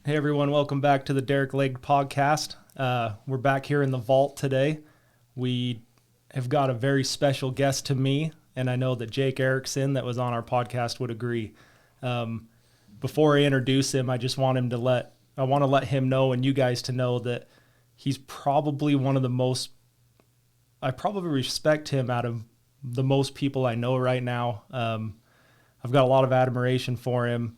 Hey everyone, welcome back to the Derick Leg podcast. We're back here in the vault today. We have got a very special guest to me, and I know that Jake Erickson that was on our podcast would agree. Before I introduce him, I just want to let him know and you guys to know that he's probably one of the most, I probably respect him out of the most people I know right now. I've got a lot of admiration for him.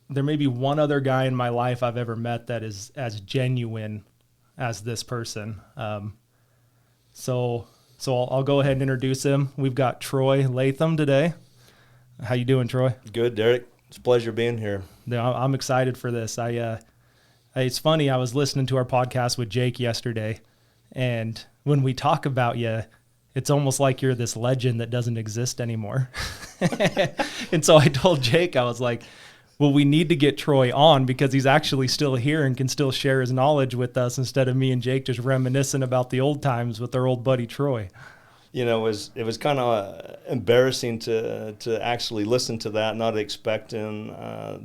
There may be one other guy in my life I've ever met that is as genuine as this person. So I'll go ahead and introduce him. We've got Troy Latham today. How you doing, Troy? Good, Derick. It's a pleasure being here. Yeah, I'm excited for this. It's funny. I was listening to our podcast with Jake yesterday, and when we talk about you, it's almost like you're this legend that doesn't exist anymore. And so I told Jake, I was like, well, we need to get Troy on because he's actually still here and can still share his knowledge with us instead of me and Jake just reminiscing about the old times with our old buddy Troy. You know, it was kind of embarrassing to actually listen to that, not expecting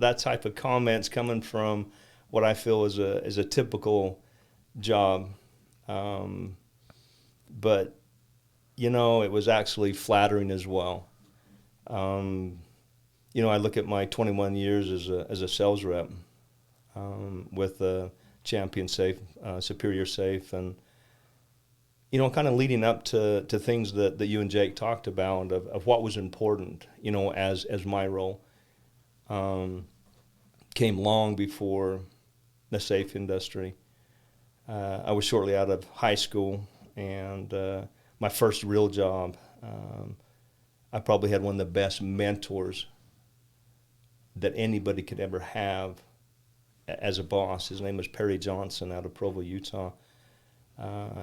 that type of comments coming from what I feel is a typical job. But, you know, it was actually flattering as well. You know, I look at my 21 years as a sales rep with Champion Safe, Superior Safe, and, you know, kind of leading up to things that you and Jake talked about of what was important, you know, as my role came long before the safe industry. I was shortly out of high school, and my first real job, I probably had one of the best mentors that anybody could ever have as a boss. His name was Perry Johnson out of Provo, Utah.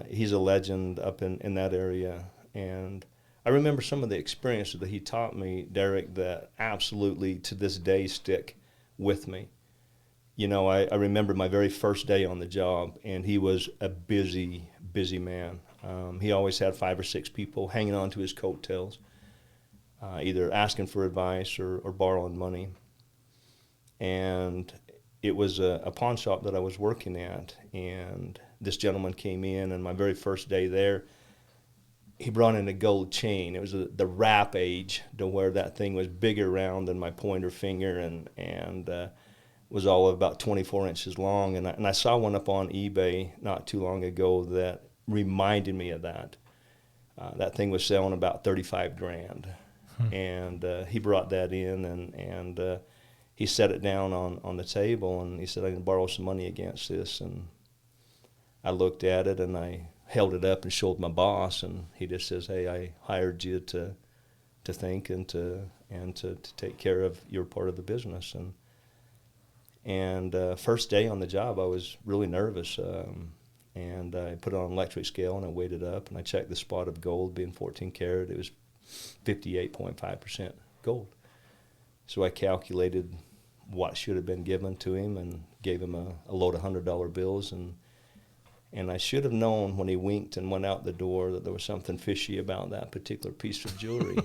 He's a legend up in that area. And I remember some of the experiences that he taught me, Derick, that absolutely to this day stick with me. You know, I remember my very first day on the job, and he was a busy man. He always had 5 or 6 people hanging on to his coattails, either asking for advice or borrowing money. And it was a pawn shop that I was working at, and this gentleman came in, and my very first day there, he brought in a gold chain. It was the wrap age, to where that thing was bigger round than my pointer finger, and was all of about 24 inches long. And I saw one up on eBay not too long ago that reminded me of that. That thing was selling about $35,000, and he brought that in, and he set it down on the table, and he said, I can borrow some money against this. And I looked at it, and I held it up and showed my boss, and he just says, hey, I hired you to think and to take care of your part of the business. And first day on the job, I was really nervous, and I put it on an electric scale, and I weighed it up, and I checked the spot of gold, being 14 karat. It was 58.5% gold. So I calculated what should have been given to him and gave him a load of $100 bills. And I should have known when he winked and went out the door that there was something fishy about that particular piece of jewelry.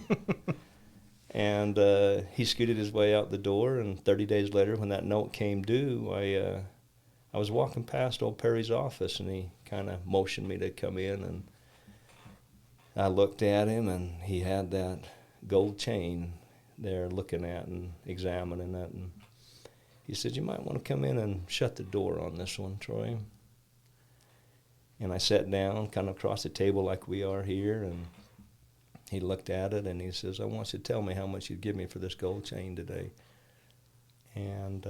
And he scooted his way out the door, and 30 days later, when that note came due, I was walking past old Perry's office, and he kind of motioned me to come in, and I looked at him, and he had that gold chain there looking at and examining it, and he said, you might want to come in and shut the door on this one, Troy. And I sat down kind of across the table like we are here, and he looked at it, and he says, I want you to tell me how much you'd give me for this gold chain today. And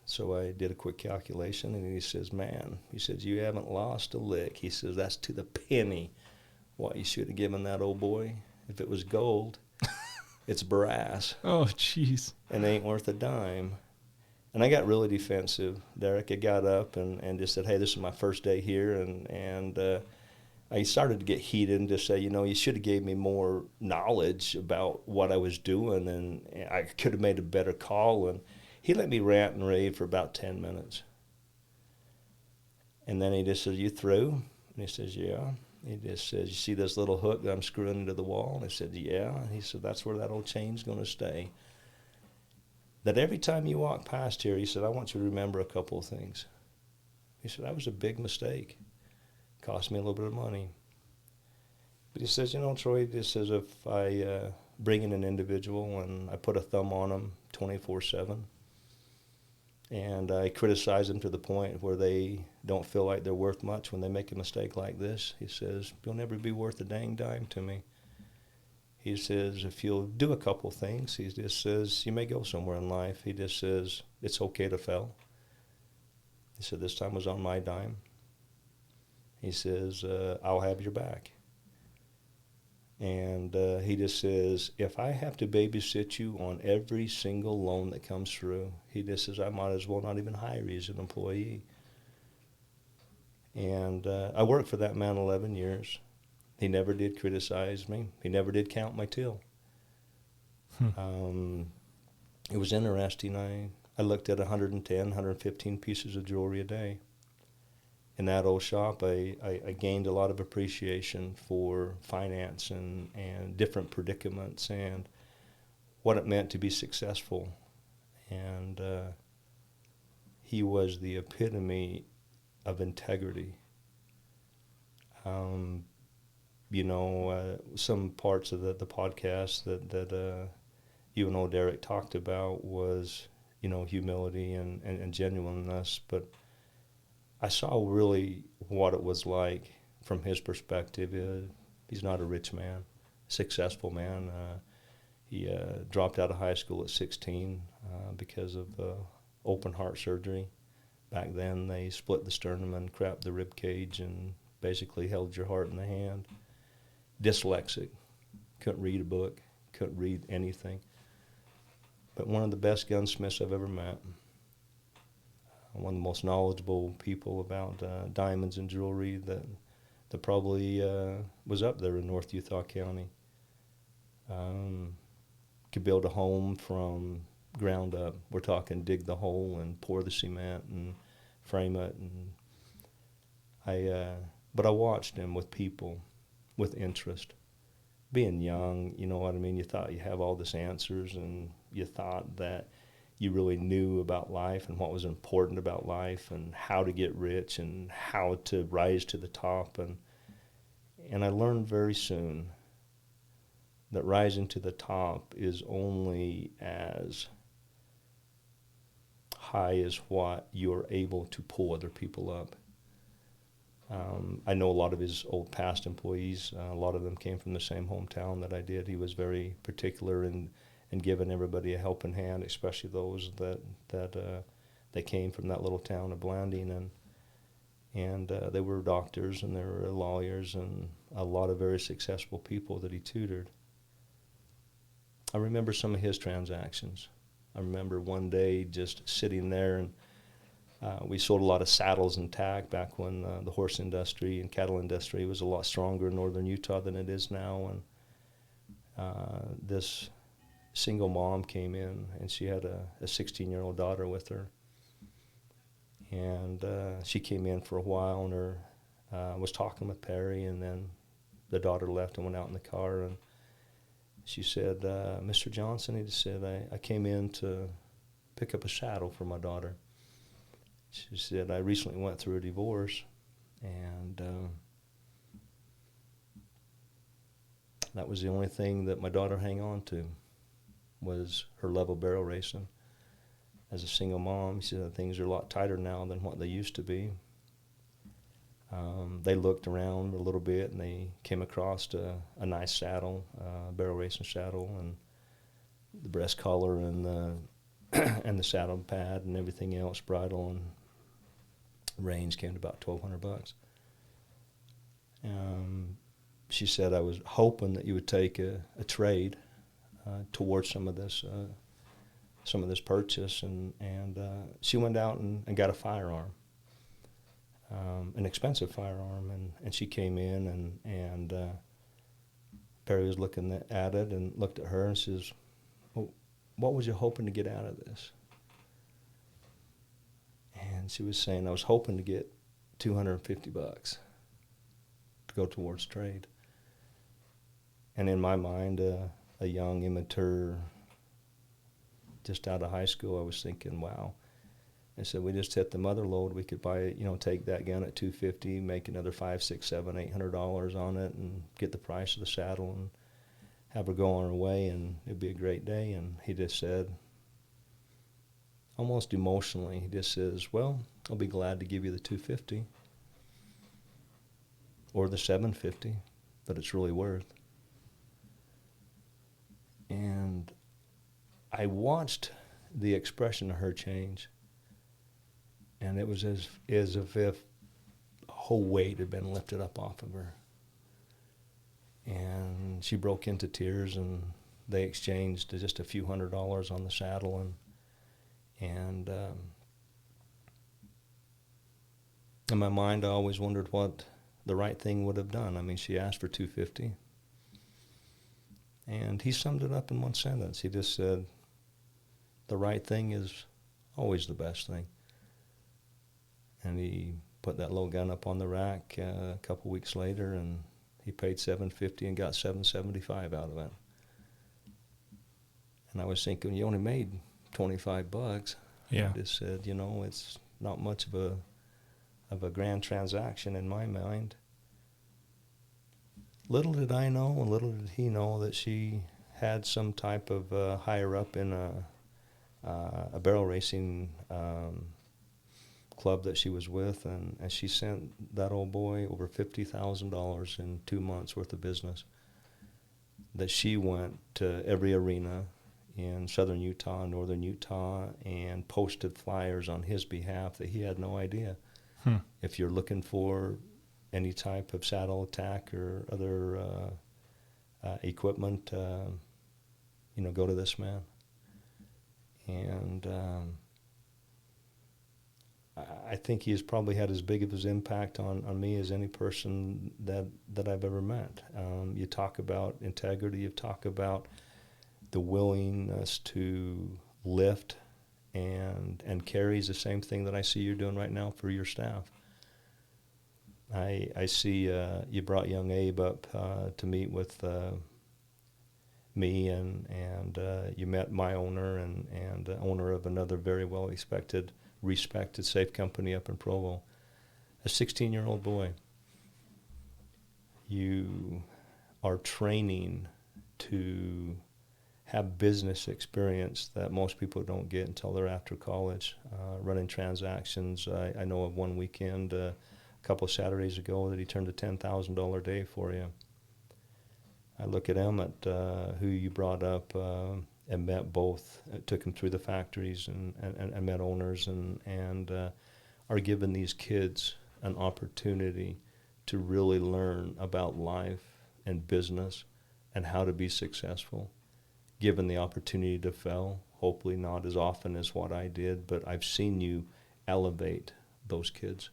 so I did a quick calculation, and he says, man, he says, you haven't lost a lick. He says, that's to the penny what you should have given that old boy. If it was gold, it's brass. Oh, jeez. And it ain't worth a dime. And I got really defensive, Derick. I got up and just said, hey, this is my first day here. And I started to get heated and just say, you know, you should have gave me more knowledge about what I was doing, and I could have made a better call. And he let me rant and rave for about 10 minutes. And then he just said, you through? And he says, yeah. He just says, you see this little hook that I'm screwing into the wall? And I said, yeah. And he said, that's where that old chain's going to stay. that every time you walk past here, he said, I want you to remember a couple of things. He said, that was a big mistake. Cost me a little bit of money. But he says, Troy, this says if I bring in an individual and I put a thumb on them 24/7, and I criticize them to the point where they don't feel like they're worth much when they make a mistake like this, he says, you'll never be worth a dang dime to me. He says, if you'll do a couple things, he just says, you may go somewhere in life. He just says, it's okay to fail. He said, this time was on my dime. He says, I'll have your back. And he just says, if I have to babysit you on every single loan that comes through, he just says, I might as well not even hire you as an employee. And I worked for that man 11 years. He never did criticize me. He never did count my till. It was interesting. I looked at 110, 115 pieces of jewelry a day. In that old shop, I gained a lot of appreciation for finance and different predicaments and what it meant to be successful. And he was the epitome of integrity. Some parts of the podcast that you and old Derick talked about was, humility and genuineness. But I saw really what it was like from his perspective. He's not a rich man, successful man. He dropped out of high school at 16 because of open heart surgery. Back then, they split the sternum and crapped the rib cage and basically held your heart in the hand. Dyslexic, couldn't read a book, couldn't read anything. But one of the best gunsmiths I've ever met. One of the most knowledgeable people about diamonds and jewelry that probably was up there in North Utah County. Could build a home from ground up. We're talking dig the hole and pour the cement and frame it. But I watched him with people, with interest. Being young, you know what I mean? You thought you have all these answers, and you thought that you really knew about life and what was important about life and how to get rich and how to rise to the top. And I learned very soon that rising to the top is only as high as what you're able to pull other people up. I know a lot of his old past employees. A lot of them came from the same hometown that I did. He was very particular in giving everybody a helping hand, especially those that they came from that little town of Blanding, and they were doctors and they were lawyers and a lot of very successful people that he tutored. I remember some of his transactions. I remember one day just sitting there, and we sold a lot of saddles and tack back when the horse industry and cattle industry was a lot stronger in northern Utah than it is now. And this single mom came in, and she had a 16-year-old daughter with her. And she came in for a while and was talking with Perry, and then the daughter left and went out in the car. And she said, Mr. Johnson, he just said, I came in to pick up a saddle for my daughter. She said, I recently went through a divorce, and that was the only thing that my daughter hung on to, was her love of barrel racing. As a single mom, she said things are a lot tighter now than what they used to be. They looked around a little bit, and they came across a nice saddle, barrel racing saddle, and the breast collar and the saddle pad and everything else, bridle and reins, came to about $1,200. She said, I was hoping that you would take a trade towards some of this purchase, and she went out and got a firearm, an expensive firearm, and she came in, and Perry was looking at it and looked at her and says, well, what was you hoping to get out of this? And she was saying, I was hoping to get $250 to go towards trade. And in my mind, a young, immature just out of high school, I was thinking, wow. I said, we just hit the mother load. We could buy, take that gun at $250, make another $500, $600, $700, $800 on it, and get the price of the saddle and have her go on her way, and it'd be a great day. And he just said, almost emotionally, he just says, well, I'll be glad to give you the $250 or the $750 that it's really worth. And I watched the expression of her change. And it was as if a whole weight had been lifted up off of her. And she broke into tears, and they exchanged just a few $100s on the saddle. And in my mind, I always wondered what the right thing would have done. I mean, she asked for $250. And he summed it up in one sentence. He just said, the right thing is always the best thing. And he put that little gun up on the rack a couple weeks later, and he paid $750 and got $775 out of it. And I was thinking, you only made $25. Yeah. I just said, it's not much of a grand transaction in my mind. Little did I know, and little did he know, that she had some type of higher up in a barrel racing club that she was with, and she sent that old boy over $50,000 in 2 months worth of business. That she went to every arena in southern Utah, northern Utah, and posted flyers on his behalf that he had no idea. If you're looking for any type of saddle attack or other equipment, go to this man. And I think he has probably had as big of his impact on me as any person that I've ever met. You talk about integrity, you talk about the willingness to lift and carries the same thing that I see you're doing right now for your staff. I see you brought young Abe up to meet with me, and you met my owner and owner of another very well-respected safe company up in Provo. A 16-year-old boy. You are training to have business experience that most people don't get until they're after college, running transactions. I know of one weekend a couple of Saturdays ago that he turned a $10,000 day for you. I look at Emmett, who you brought up, and met both, took him through the factories and met owners, and are giving these kids an opportunity to really learn about life and business and how to be successful, given the opportunity to fail, hopefully not as often as what I did, but I've seen you elevate those kids.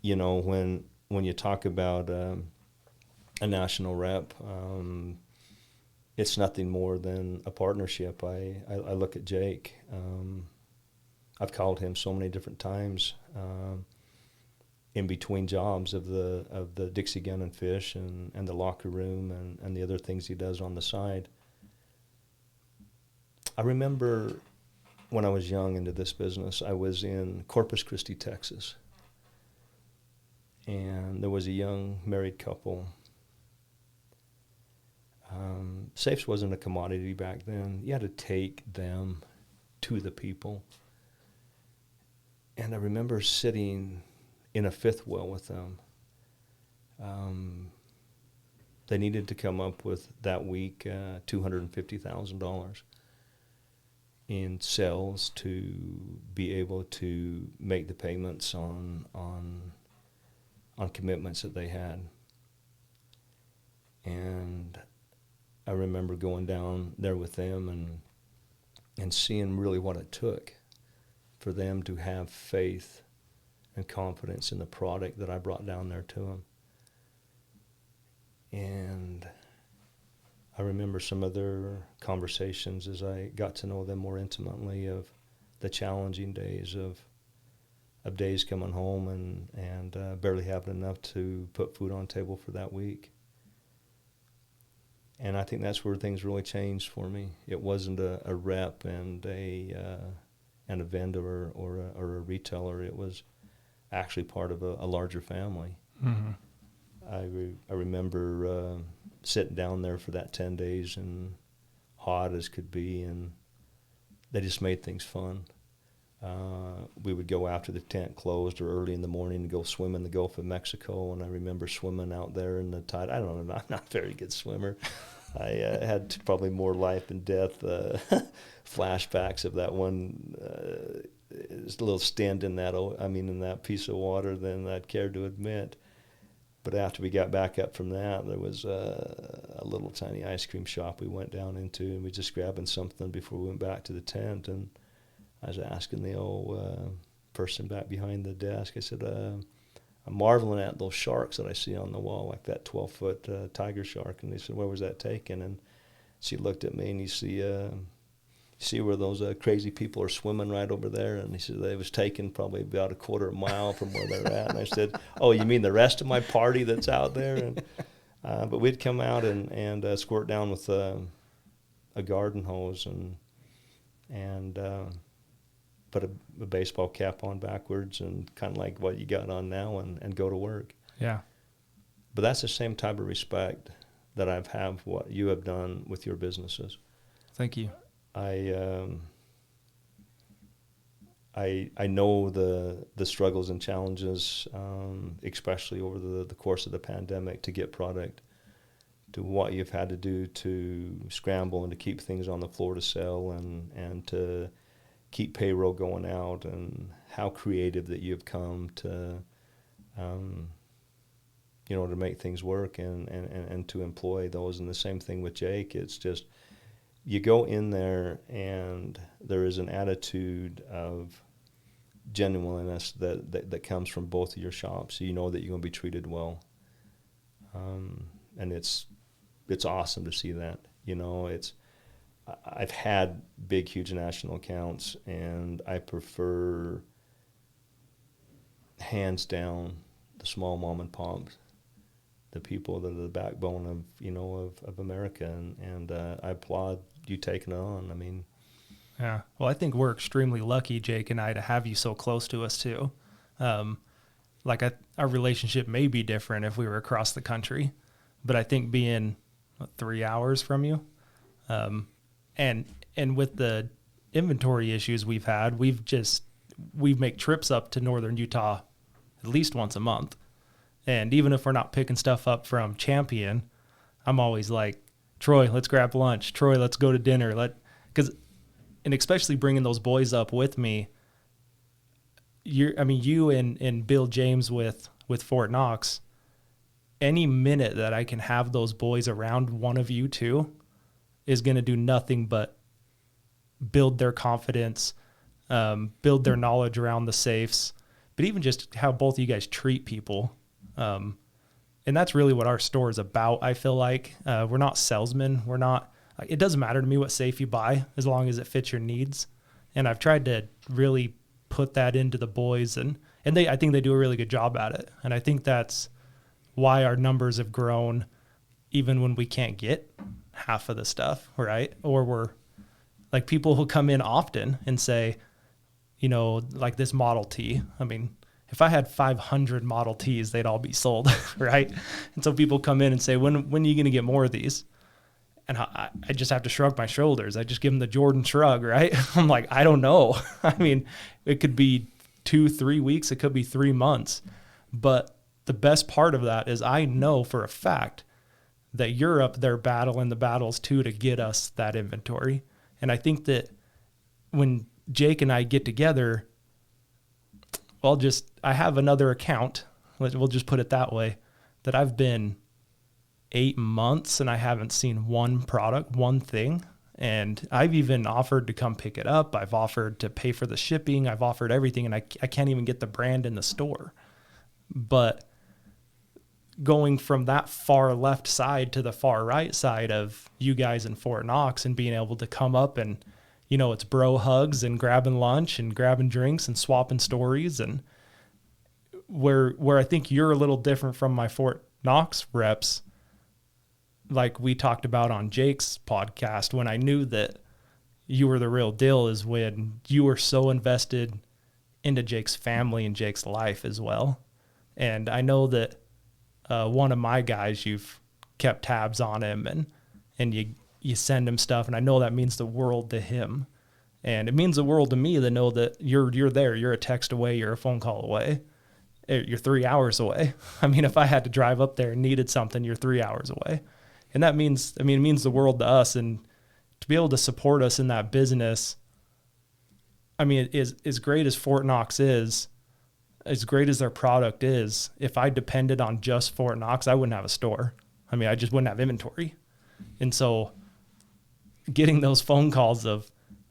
When you talk about a national rep, it's nothing more than a partnership. I look at Jake. I've called him so many different times in between jobs of the Dixie Gun and Fish and the locker room and the other things he does on the side. I remember when I was young into this business, I was in Corpus Christi, Texas, and there was a young married couple. Safes wasn't a commodity back then. You had to take them to the people. And I remember sitting in a fifth wheel with them. They needed to come up with that week $250,000 in sales to be able to make the payments on commitments that they had. And I remember going down there with them and seeing really what it took for them to have faith and confidence in the product that I brought down there to them. And I remember some other conversations as I got to know them more intimately of the challenging days of days coming home and barely having enough to put food on the table for that week. And I think that's where things really changed for me. It wasn't a rep and a vendor or a retailer. It was actually part of a larger family. Mm-hmm. I remember sitting down there for that 10 days and hot as could be, and they just made things fun. We would go after the tent closed or early in the morning and go swim in the Gulf of Mexico, and I remember swimming out there in the tide. I don't know, I'm not a very good swimmer. I had probably more life and death flashbacks of that one little stint in that piece of water than I'd care to admit. But after we got back up from that, there was a little tiny ice cream shop we went down into, and we just grabbing something before we went back to the tent. And I was asking the old person back behind the desk, I said, I'm marveling at those sharks that I see on the wall, like that 12-foot tiger shark. And they said, where was that taken? And she looked at me, and you see where those crazy people are swimming right over there? And he said, it was taken probably about a quarter mile from where they're at. And I said, oh, you mean the rest of my party that's out there? And but we'd come out and squirt down with a garden hose and put a baseball cap on backwards and kind of like what you got on now and go to work. Yeah. But that's the same type of respect that I've had for what you have done with your businesses. Thank you. I know the struggles and challenges, especially over the course of the pandemic, to get product, to what you've had to do to scramble and to keep things on the floor to sell and to keep payroll going out, and how creative that you've come to, to make things work and to employ those. And the same thing with Jake. It's just, you go in there and there is an attitude of genuineness that comes from both of your shops. You know that you're going to be treated well. And it's awesome to see that. I've had big, huge national accounts, and I prefer, hands down, the small mom and pops, the people that are the backbone of America, and I applaud you taking it on. I mean, yeah. Well, I think we're extremely lucky, Jake and I, to have you so close to us too. Our relationship may be different if we were across the country, but I think being 3 hours from you, and with the inventory issues we've had, we make trips up to northern Utah at least once a month. And even if we're not picking stuff up from Champion, I'm always like, Troy, let's grab lunch. Troy, let's go to dinner. And especially bringing those boys up with me. You and Bill James with Fort Knox, any minute that I can have those boys around one of you two is going to do nothing but build their confidence, build their knowledge around the safes, but even just how both of you guys treat people. And that's really what our store is about, I feel like. We're not salesmen. It doesn't matter to me what safe you buy as long as it fits your needs. And I've tried to really put that into the boys, and I think they do a really good job at it. And I think that's why our numbers have grown even when we can't get half of the stuff, right? Or we're like people who come in often and say, like this Model T. I mean, if I had 500 Model Ts, they'd all be sold, right? And so people come in and say, when are you going to get more of these? And I just have to shrug my shoulders. I just give them the Jordan shrug, right? I'm like, I don't know. I mean, it could be 2-3 weeks. It could be 3 months. But the best part of that is I know for a fact that you're up there battling the battles too to get us that inventory. And I think that when Jake and I get together, I have another account, we'll just put it that way, that I've been 8 months and I haven't seen one thing. And I've even offered to come pick it up. I've offered to pay for the shipping. I've offered everything, and I can't even get the brand in the store. But going from that far left side to the far right side of you guys in Fort Knox and being able to come up and, it's bro hugs and grabbing lunch and grabbing drinks and swapping stories, and where I think you're a little different from my Fort Knox reps, like we talked about on Jake's podcast, when I knew that you were the real deal is when you were so invested into Jake's family and Jake's life as well. And I know that one of my guys, you've kept tabs on him and you send him stuff. And I know that means the world to him. And it means the world to me to know that you're there. You're a text away. You're a phone call away. You're 3 hours away. I mean, if I had to drive up there and needed something, you're 3 hours away. And that means, it means the world to us. And to be able to support us in that business, I mean, as great as Fort Knox is, as great as their product is, if I depended on just Fort Knox, I wouldn't have a store. I mean, I just wouldn't have inventory. And so getting those phone calls of,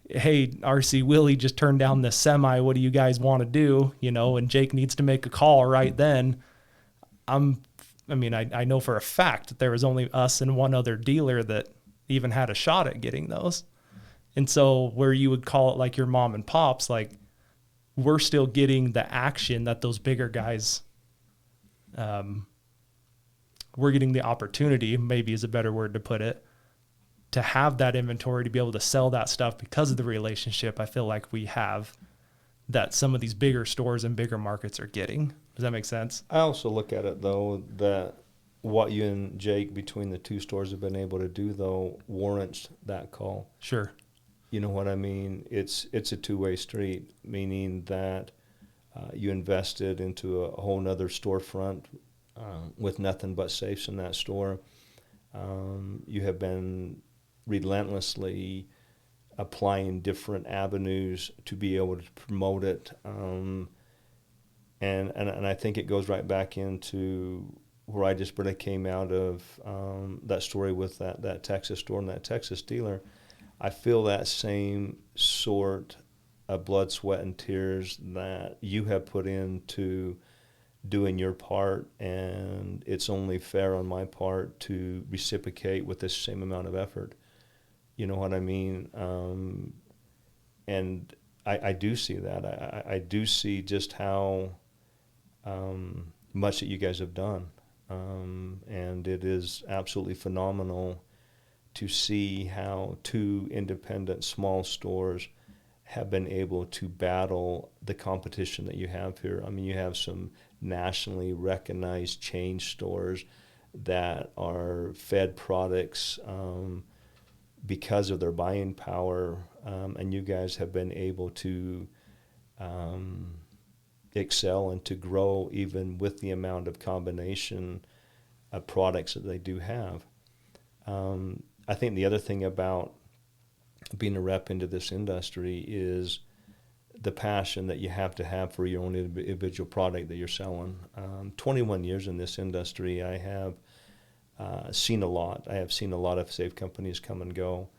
hey, RC Willie just turned down this semi, what do you guys want to do? You know, and Jake needs to make a call right then. I know for a fact that there was only us and one other dealer that even had a shot at getting those. And so where you would call it like your mom and pops, like we're still getting the action that those bigger guys, we're getting the opportunity, maybe is a better word to put it, to have that inventory, to be able to sell that stuff because of the relationship I feel like we have that some of these bigger stores and bigger markets are getting. Does that make sense? I also look at it, though, that what you and Jake between the two stores have been able to do, though, warrants that call. Sure. You know what I mean? It's a two-way street, meaning that you invested into a whole nother storefront with nothing but safes in that store. You have been relentlessly applying different avenues to be able to promote it. And I think it goes right back into where I just really came out of that story with that Texas store and that Texas dealer. I feel that same sort of blood, sweat, and tears that you have put into doing your part, and it's only fair on my part to reciprocate with this same amount of effort. You know what I mean? And I do see that. I do see just how much that you guys have done. And it is absolutely phenomenal to see how two independent small stores have been able to battle the competition that you have here. I mean, you have some nationally recognized chain stores that are fed products because of their buying power, and you guys have been able to excel and to grow even with the amount of combination of products that they do have. I think the other thing about being a rep into this industry is the passion that you have to have for your own individual product that you're selling. 21 years in this industry, I have seen a lot. I have seen a lot of safe companies come and go.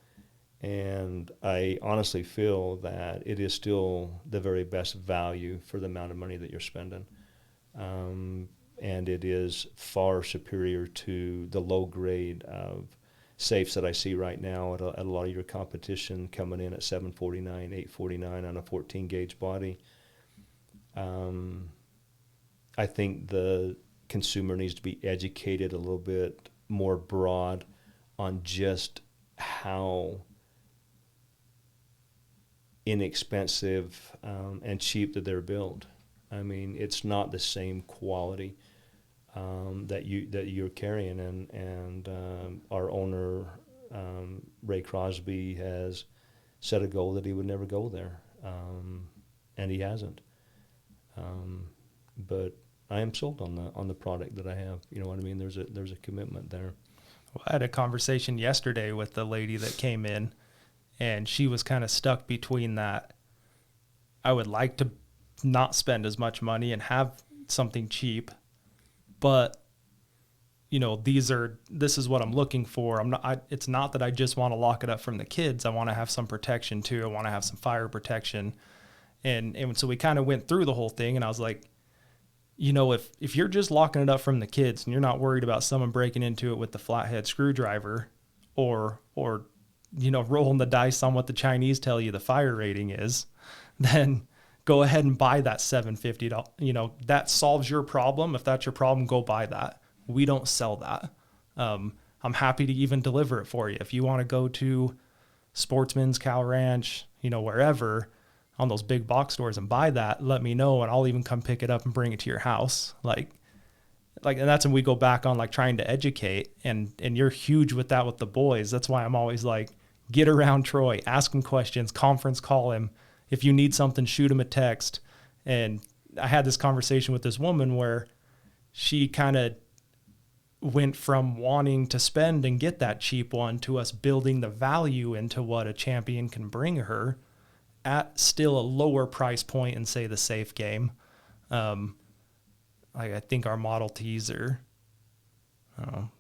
And I honestly feel that it is still the very best value for the amount of money that you're spending. And it is far superior to the low grade of safes that I see right now at a lot of your competition coming in at 749, 849 on a 14 gauge body. I think the consumer needs to be educated a little bit more broad on just how inexpensive and cheap that they're built. I mean, it's not the same quality that you're carrying, and our owner Ray Crosby has set a goal that he would never go there, and he hasn't. But I am sold on the product that I have. You know what I mean? There's a commitment there. Well, I had a conversation yesterday with the lady that came in, and she was kind of stuck between that. I would like to not spend as much money and have something cheap, but you know, this is what I'm looking for. It's not that I just want to lock it up from the kids. I want to have some protection too. I want to have some fire protection. And so we kind of went through the whole thing, and I was like, you know, if you're just locking it up from the kids and you're not worried about someone breaking into it with the flathead screwdriver or you know, rolling the dice on what the Chinese tell you the fire rating is, then go ahead and buy that $750. You know, that solves your problem. If that's your problem, go buy that. We don't sell that. I'm I'm happy to even deliver it for you. If you want to go to Sportsman's, Cow Ranch, wherever on those big box stores and buy that, let me know, and I'll even come pick it up and bring it to your house. And that's when we go back on like trying to educate, and you're huge with that with the boys. That's why I'm always like, get around Troy, ask him questions, conference call him. If you need something, shoot him a text. And I had this conversation with this woman where she kind of went from wanting to spend and get that cheap one to us building the value into what a Champion can bring her at still a lower price point in, say, the safe game. I think our Model Ts are, I don't know,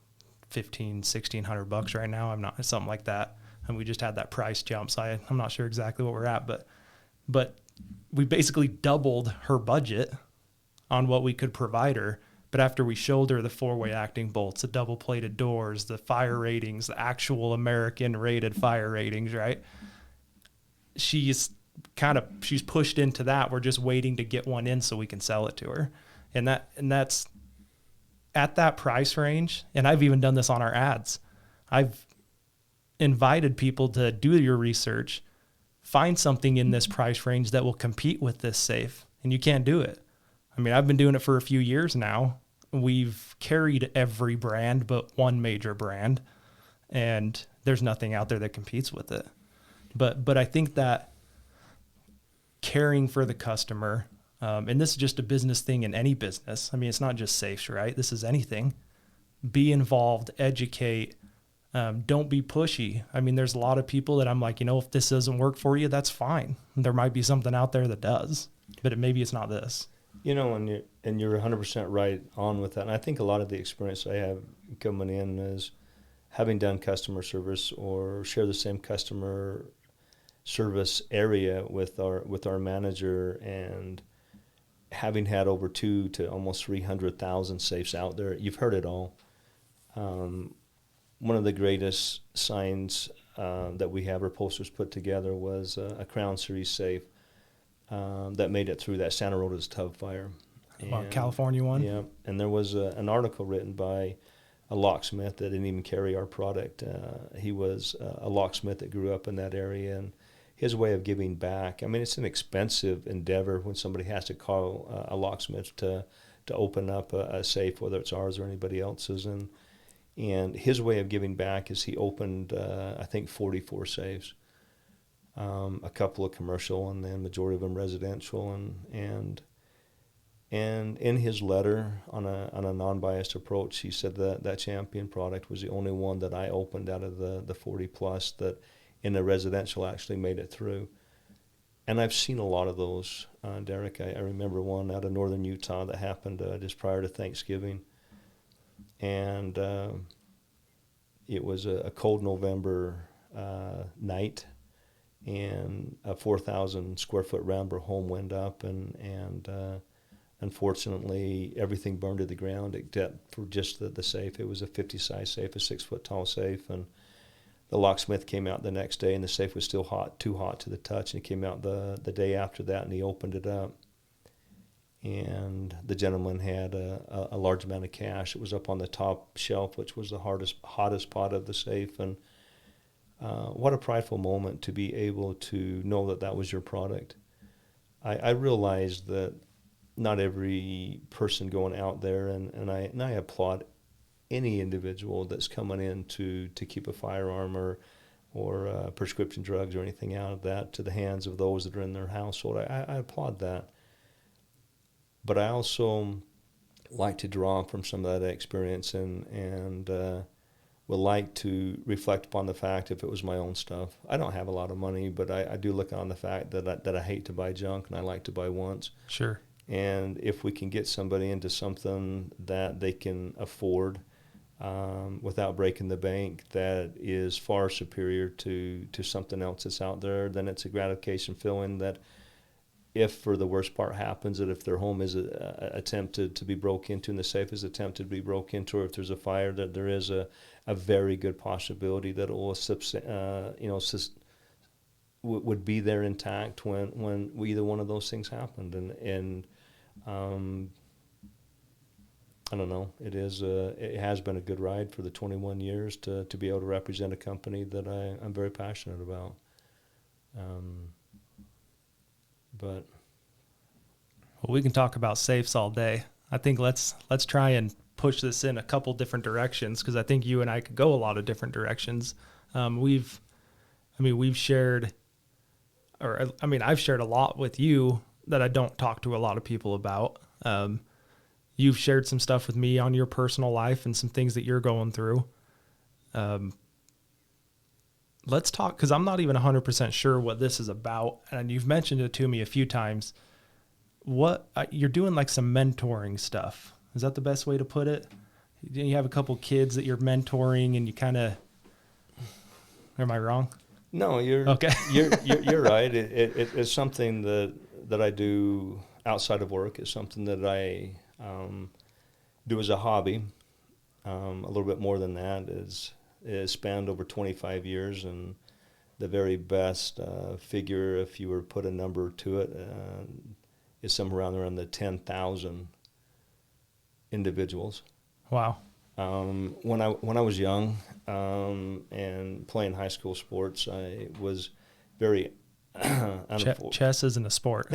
$1,500-$1,600 right now. I'm not, something like that. And we just had that price jump. So I'm not sure exactly what we're at, but we basically doubled her budget on what we could provide her. But after we showed her the 4-way acting bolts, the double plated doors, the fire ratings, the actual American rated fire ratings, right? She's pushed into that. We're just waiting to get one in so we can sell it to her. And that's at that price range. And I've even done this on our ads. I've invited people to do your research, find something in this price range that will compete with this safe, and you can't do it. I mean, I've been doing it for a few years now. We've carried every brand but one major brand, and there's nothing out there that competes with it. But I think that caring for the customer, and this is just a business thing in any business. I mean, it's not just safes, right? This is anything. Be involved, educate. Don't be pushy. I mean, there's a lot of people that I'm like, if this doesn't work for you, that's fine. There might be something out there that does, but maybe it's not this. And you're 100% right on with that. And I think a lot of the experience I have coming in is having done customer service or share the same customer service area with our manager, and having had over 2 to almost 300,000 safes out there. You've heard it all. One of the greatest signs that we have, our posters put together, was a Crown Series safe that made it through that Santa Rosa's tub fire. California one? Yeah, and there was an article written by a locksmith that didn't even carry our product. He was a locksmith that grew up in that area, and his way of giving back. I mean, it's an expensive endeavor when somebody has to call a locksmith to open up a safe, whether it's ours or anybody else's. And his way of giving back is he opened, I think, 44 safes, a couple of commercial, and then majority of them residential. And in his letter, on a non-biased approach, he said that Champion product was the only one that I opened out of the 40 plus that in the residential actually made it through. And I've seen a lot of those, Derick. I remember one out of northern Utah that happened just prior to Thanksgiving. And it was a cold November night, and a 4,000 square foot Rambler home went up, and unfortunately everything burned to the ground except for just the safe. It was a 50 size safe, a 6 foot tall safe, and the locksmith came out the next day, and the safe was still too hot to the touch, and he came out the day after that, and he opened it up. And the gentleman had a large amount of cash. It was up on the top shelf, which was the hottest part of the safe. And what a prideful moment to be able to know that was your product. I realized that not every person going out there, and I applaud any individual that's coming in to keep a firearm or prescription drugs or anything out of that to the hands of those that are in their household. I applaud that. But I also like to draw from some of that experience and would like to reflect upon the fact if it was my own stuff. I don't have a lot of money, but I do look on the fact that I hate to buy junk and I like to buy once. Sure. And if we can get somebody into something that they can afford without breaking the bank, that is far superior to something else that's out there, then it's a gratification feeling that if for the worst part happens, that if their home is attempted to be broke into and the safe is attempted to be broken into, or if there's a fire, that there is a very good possibility that it will would be there intact when either one of those things happened. And I don't know. It has been a good ride for the 21 years to be able to represent a company that I'm very passionate about. But Well, we can talk about safes all day. I think let's try and push this in a couple different directions, because I think you and I could go a lot of different directions. We've shared, I've shared a lot with you that I don't talk to a lot of people about. You've shared some stuff with me on your personal life and some things that you're going through. Let's talk, because I'm not even 100% sure what this is about, and you've mentioned it to me a few times. What you're doing, like some mentoring stuff. Is that the best way to put it? You have a couple kids that you're mentoring, and you kind of. Am I wrong? no, you're Okay. you're right. It's something that I do outside of work. It's something that I do as a hobby. A little bit more than that is spanned over 25 years, and the very best figure, if you were to put a number to it, is somewhere around the 10,000 individuals. Wow. When I was young and playing high school sports, I was very Chess isn't a sport.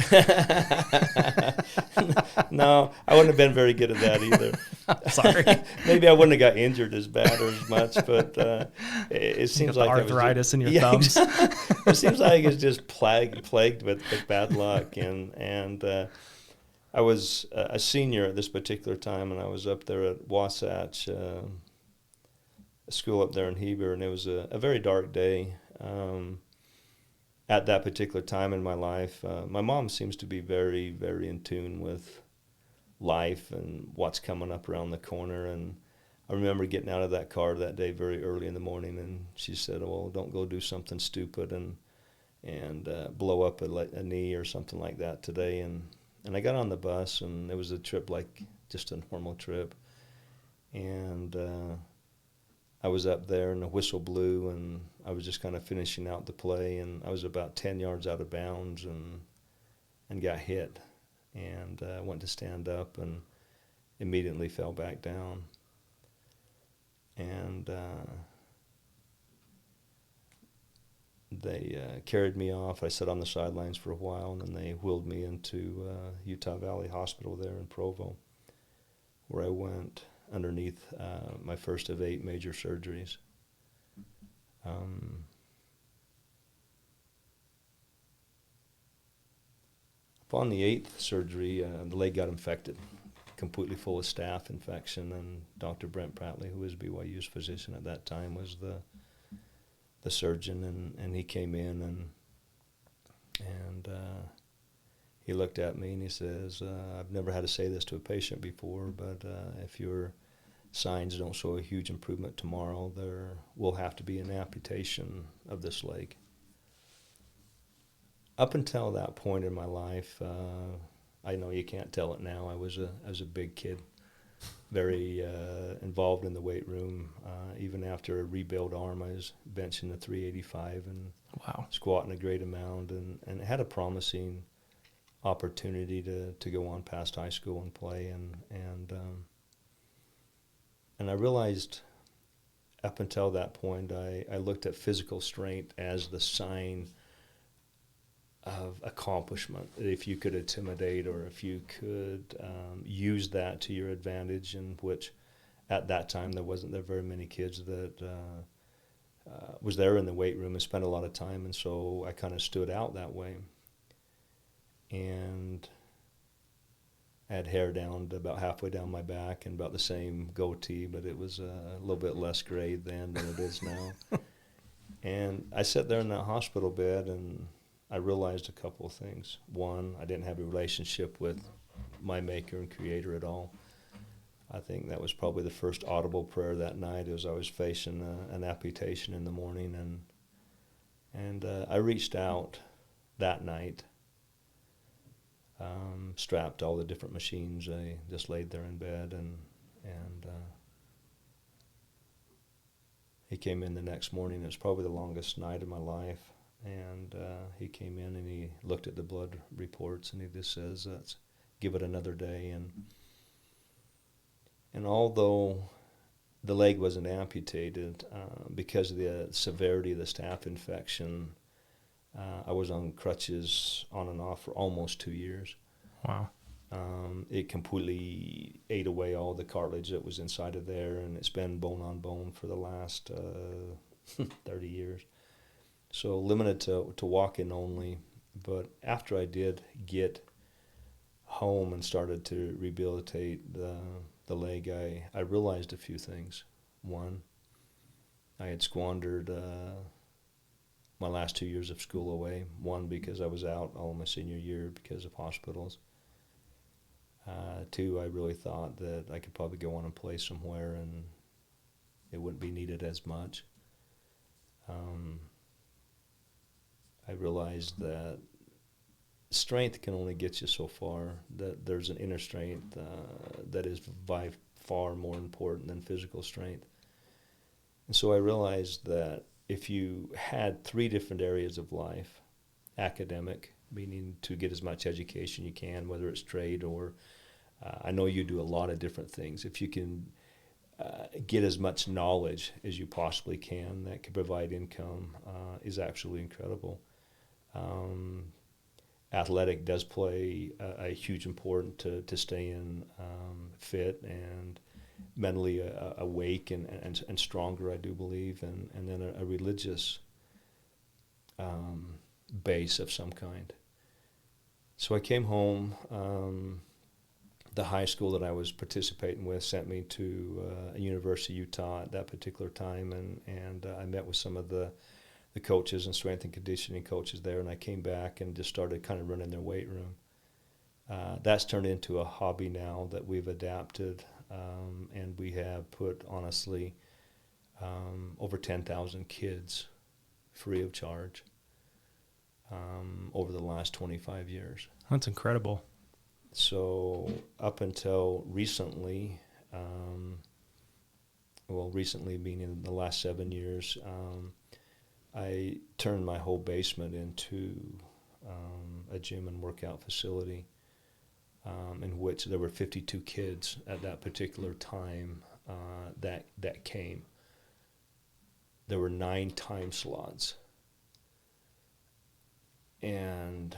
No, I wouldn't have been very good at that either. Sorry. Maybe I wouldn't have got injured as bad or as much, but it seems like arthritis in your thumbs. It seems like it's just plagued with bad luck, and I was a senior at this particular time, and I was up there at Wasatch, a school up there in Heber, and it was a very dark day. At that particular time in my life, my mom seems to be very, very in tune with life and what's coming up around the corner. And I remember getting out of that car that day very early in the morning, and she said, "Well, don't go do something stupid and blow up a knee or something like that today." And I got on the bus, and it was a trip like just a normal trip. And I was up there, and the whistle blew, and I was just kind of finishing out the play, and I was about 10 yards out of bounds and got hit, and went to stand up and immediately fell back down. And they carried me off. I sat on the sidelines for a while, and then they wheeled me into Utah Valley Hospital there in Provo, where I went underneath my first of 8 major surgeries. Upon the 8th surgery, the leg got infected, completely full of staph infection, and Dr. Brent Prattley, who was BYU's physician at that time, was the surgeon, and he came in and he looked at me and he says, "I've never had to say this to a patient before, but if your signs don't show a huge improvement tomorrow, there will have to be an amputation of this leg." Up until that point in my life, I know you can't tell it now, I was a big kid, very involved in the weight room. Even after a rebuilt arm, I was benching the 385 and Wow. squatting a great amount, and had a promising opportunity to go on past high school and play, and I realized up until that point, I looked at physical strength as the sign of accomplishment. If you could intimidate, or if you could use that to your advantage, in which at that time there wasn't very many kids that was there in the weight room and spent a lot of time, and so I kind of stood out that way. And I had hair down to about halfway down my back and about the same goatee, but it was a little bit less gray then than it is now. And I sat there in that hospital bed, and I realized a couple of things. One, I didn't have a relationship with my maker and creator at all. I think that was probably the first audible prayer that night, as I was facing an amputation in the morning, and I reached out that night, strapped all the different machines. I just laid there in bed, and he came in the next morning. It was probably the longest night of my life, and he came in and he looked at the blood reports, and he just says, "Let's give it another day." And And although the leg wasn't amputated, because of the severity of the staph infection, I was on crutches on and off for almost 2 years. Wow. It completely ate away all the cartilage that was inside of there, and it's been bone on bone for the last 30 years. So limited to walking only. But after I did get home and started to rehabilitate the leg, I realized a few things. One, I had squandered my last 2 years of school away. One, because I was out all my senior year because of hospitals. Two, I really thought that I could probably go on and play somewhere and it wouldn't be needed as much. I realized that strength can only get you so far, that there's an inner strength that is by far more important than physical strength. And so I realized that if you had 3 different areas of life, academic, meaning to get as much education you can, whether it's trade or I know you do a lot of different things. If you can get as much knowledge as you possibly can that could provide income is absolutely incredible. Athletic does play a huge important to staying fit and mentally awake and stronger, I do believe, and then a religious base of some kind. So I came home. The high school that I was participating with sent me to a University of Utah at that particular time, and I met with some of the coaches and strength and conditioning coaches there, and I came back and just started kind of running their weight room. That's turned into a hobby now that we've adapted, and we have put, honestly, over 10,000 kids free of charge over the last 25 years. That's incredible. So up until recently, recently being in the last 7 years, I turned my whole basement into a gym and workout facility, in which there were 52 kids at that particular time that came. There were 9 time slots. And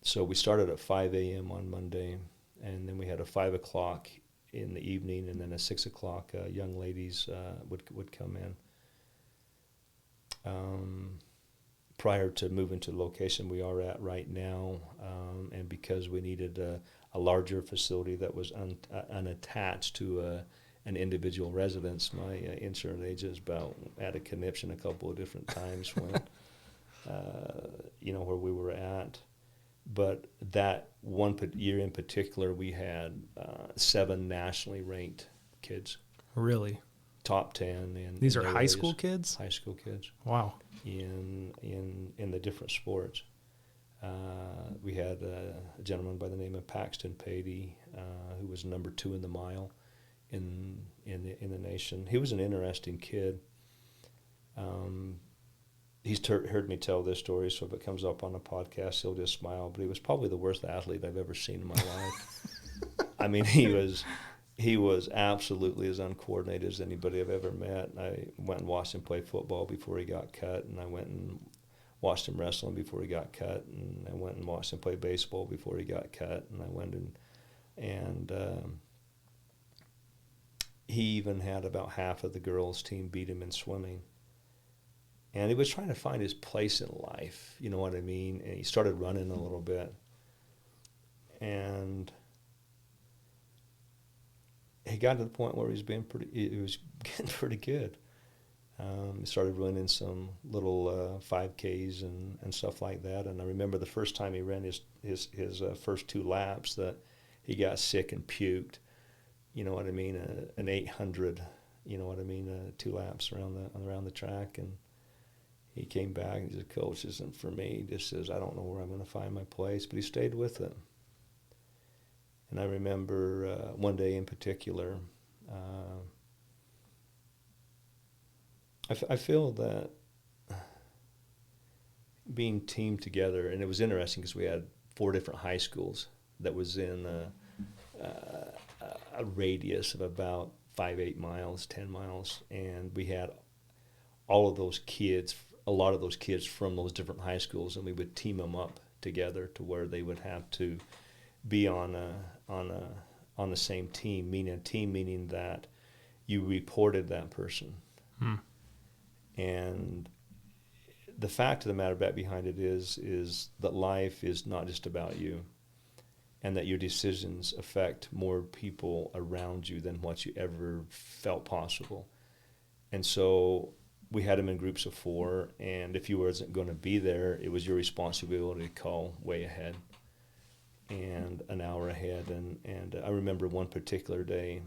so we started at 5 a.m. on Monday, and then we had a 5 o'clock in the evening, and then a 6 o'clock young ladies would come in. Prior to moving to the location we are at right now, and because we needed a larger facility that was unattached to an individual residence, my insurance agent had a conniption a couple of different times when, where we were at. But that one year in particular, we had 7 nationally ranked kids. Really? Top 10. These are high school kids? High school kids. Wow. In the different sports. We had a gentleman by the name of Paxton Patey, who was number 2 in the mile in the nation. He was an interesting kid. He's heard me tell this story, so if it comes up on a podcast, he'll just smile. But he was probably the worst athlete I've ever seen in my life. I mean, he was absolutely as uncoordinated as anybody I've ever met. I went and watched him play football before he got cut, and I went and watched him wrestling before he got cut, and I went and watched him play baseball before he got cut, and I went and he even had about half of the girls' team beat him in swimming. And he was trying to find his place in life, you know what I mean? And he started running a little bit. And he got to the point where he was getting pretty good. He started running some little 5Ks and stuff like that. And I remember the first time he ran his first 2 laps that he got sick and puked. You know what I mean? An 800, you know what I mean? 2 laps around the track. And he came back and he said, "Coach, this isn't for me." He just says, "I don't know where I'm going to find my place." But he stayed with it. And I remember one day in particular, I feel that being teamed together, and it was interesting because we had 4 different high schools that was in a radius of about 8 miles, 10 miles, and we had all of those kids, a lot of those kids from those different high schools, and we would team them up together to where they would have to be on the same team, meaning that you reported that person. And the fact of the matter behind it is that life is not just about you, and that your decisions affect more people around you than what you ever felt possible. And so we had them in groups of 4, and if you wasn't going to be there, it was your responsibility to call way ahead and an hour ahead. And I remember one particular day,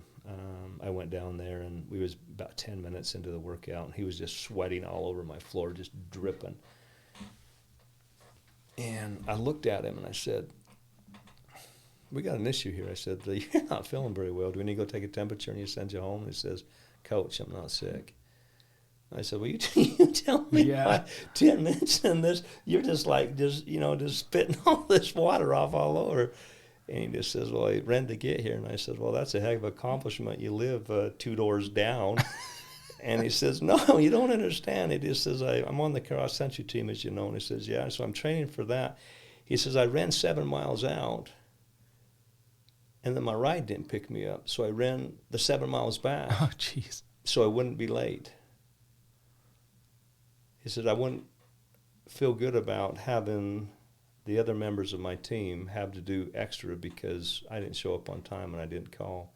I went down there, and we was about 10 minutes into the workout, and he was just sweating all over my floor, just dripping. And I looked at him and I said, "We got an issue here." I said, "You're not feeling very well. Do we need to go take a temperature and you send you home?" And he says, "Coach, I'm not sick." I said, "Well, you tell me, Yeah. 10 minutes in this, you're just spitting all this water off all over." And he just says, "Well, I ran to get here." And I said, "Well, that's a heck of an accomplishment. You live 2 doors down." And he says, "No, you don't understand." He just says, "I'm on the cross-country team, as you know." And he says, "Yeah, so I'm training for that." He says, "I ran 7 miles out, and then my ride didn't pick me up. So I ran the 7 miles back." Oh, jeez. "So I wouldn't be late." He said, "I wouldn't feel good about having the other members of my team have to do extra because I didn't show up on time and I didn't call."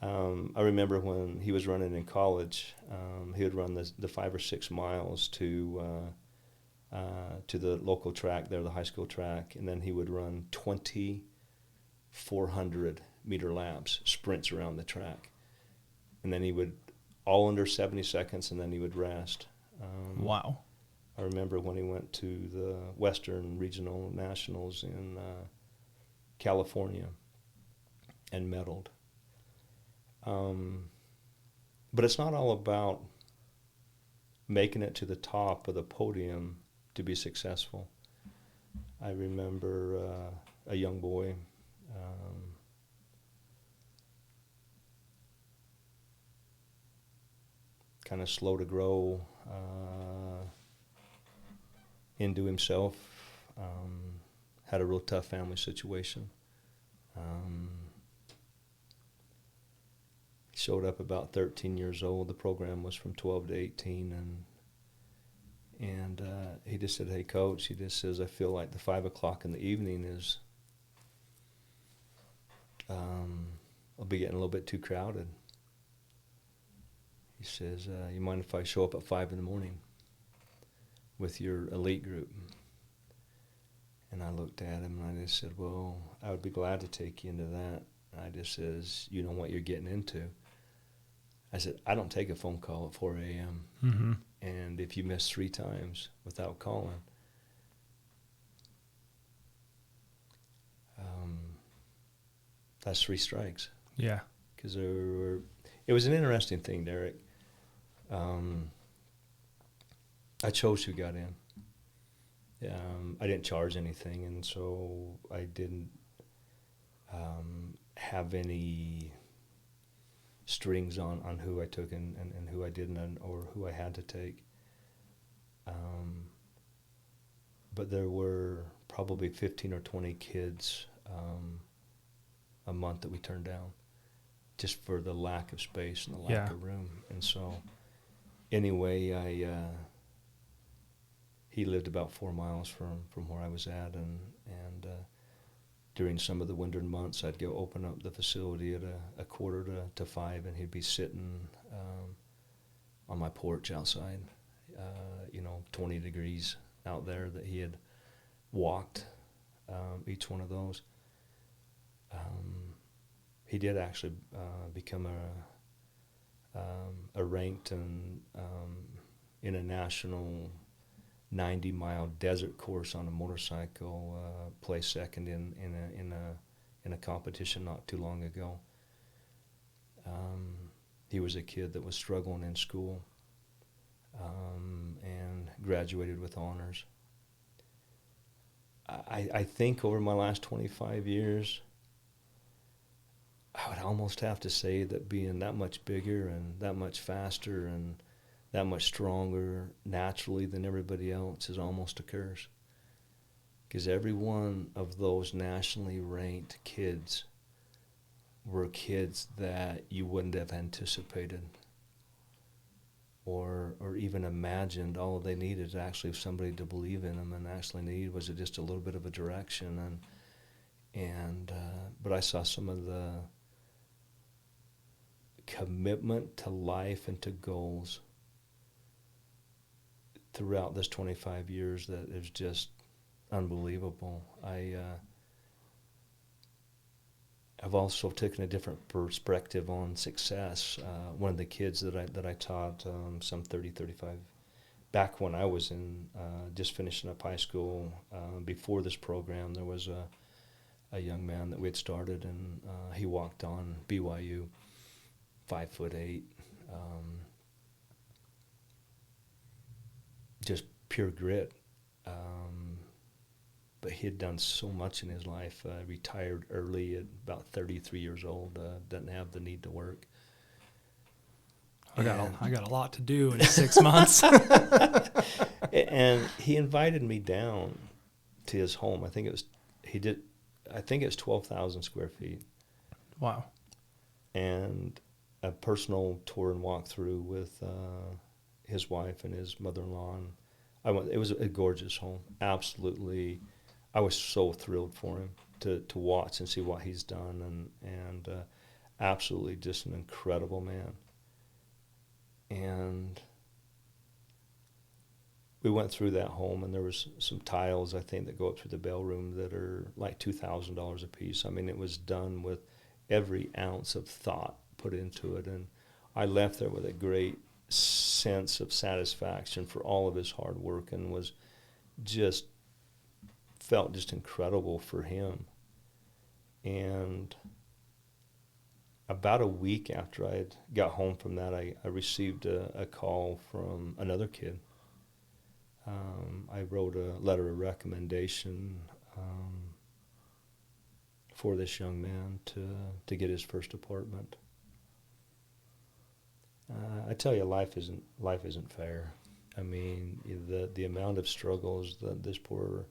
I remember when he was running in college, he would run the 5 or 6 miles to the local track there, the high school track, and then he would run 2,400-meter laps, sprints around the track. And then he would, all under 70 seconds, and then he would rest. Wow. I remember when he went to the Western Regional Nationals in California and medaled. But it's not all about making it to the top of the podium to be successful. I remember a young boy, kind of slow to grow into himself, had a real tough family situation. Showed up about 13 years old. The program was from 12 to 18, and he just said, "Hey, Coach," he just says, "I feel like the 5 o'clock in the evening is, I'll be getting a little bit too crowded." He says, "You mind if I show up at 5 in the morning with your elite group?" And I looked at him and I just said, "Well, I would be glad to take you into that." And I just says, "You know what you're getting into." I said, "I don't take a phone call at 4 a.m. Mm-hmm. And if you miss 3 times without calling, that's 3 strikes." Yeah. Because it was an interesting thing, Derick. I chose who got in. I didn't charge anything, and so I didn't have any strings on who I took and who I didn't, or who I had to take. But there were probably 15 or 20 kids a month that we turned down, just for the lack of space and the lack of room. And so anyway, he lived about 4 miles from where I was at, and during some of the winter months, I'd go open up the facility at a quarter to 5, and he'd be sitting on my porch outside, 20 degrees out there, that he had walked each one of those. He did actually become a ranked and in a national 90-mile desert course on a motorcycle, placed second in a competition not too long ago. He was a kid that was struggling in school, and graduated with honors. I think over my last 25 years, I would almost have to say that being that much bigger and that much faster and that much stronger naturally than everybody else is almost a curse. Because every one of those nationally ranked kids were kids that you wouldn't have anticipated or even imagined. All they needed is actually somebody to believe in them, and actually needed was just a little bit of a direction. But I saw some of the commitment to life and to goals throughout this 25 years that is just unbelievable. I've also taken a different perspective on success. One of the kids that I taught, some 30, 35, back when I was in just finishing up high school, before this program, there was a young man that we had started, and he walked on BYU, 5'8", just pure grit. But he had done so much in his life. Retired early at about 33 years old. Doesn't have the need to work. I got a lot to do in 6 months. And he invited me down to his home. I think it was 12,000 square feet. Wow. And a personal tour and walkthrough with his wife and his mother-in-law. And it was a gorgeous home. Absolutely. I was so thrilled for him to watch and see what he's done, and absolutely just an incredible man. And we went through that home, and there was some tiles, I think, that go up through the bellroom that are like $2,000 a piece. I mean, it was done with every ounce of thought put into it, and I left there with a great sense of satisfaction for all of his hard work, and felt just incredible for him. And about a week after I had got home from that, I received a call from another kid. I wrote a letter of recommendation for this young man to get his first apartment. I tell you, life isn't fair. I mean, the amount of struggles that this poor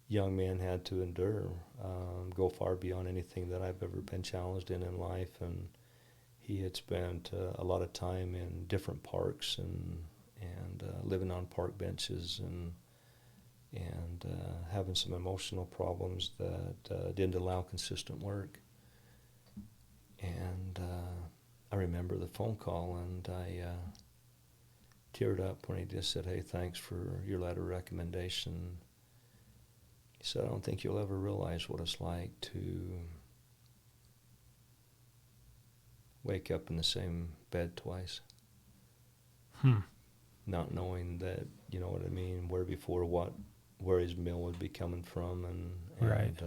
young man had to endure go far beyond anything that I've ever been challenged in life. And he had spent a lot of time in different parks and living on park benches and having some emotional problems that didn't allow consistent work. And I remember the phone call, and I teared up when he just said, "Hey, thanks for your letter of recommendation." He said, "I don't think you'll ever realize what it's like to wake up in the same bed twice." Not knowing that, you know what I mean, where his meal would be coming from, Right.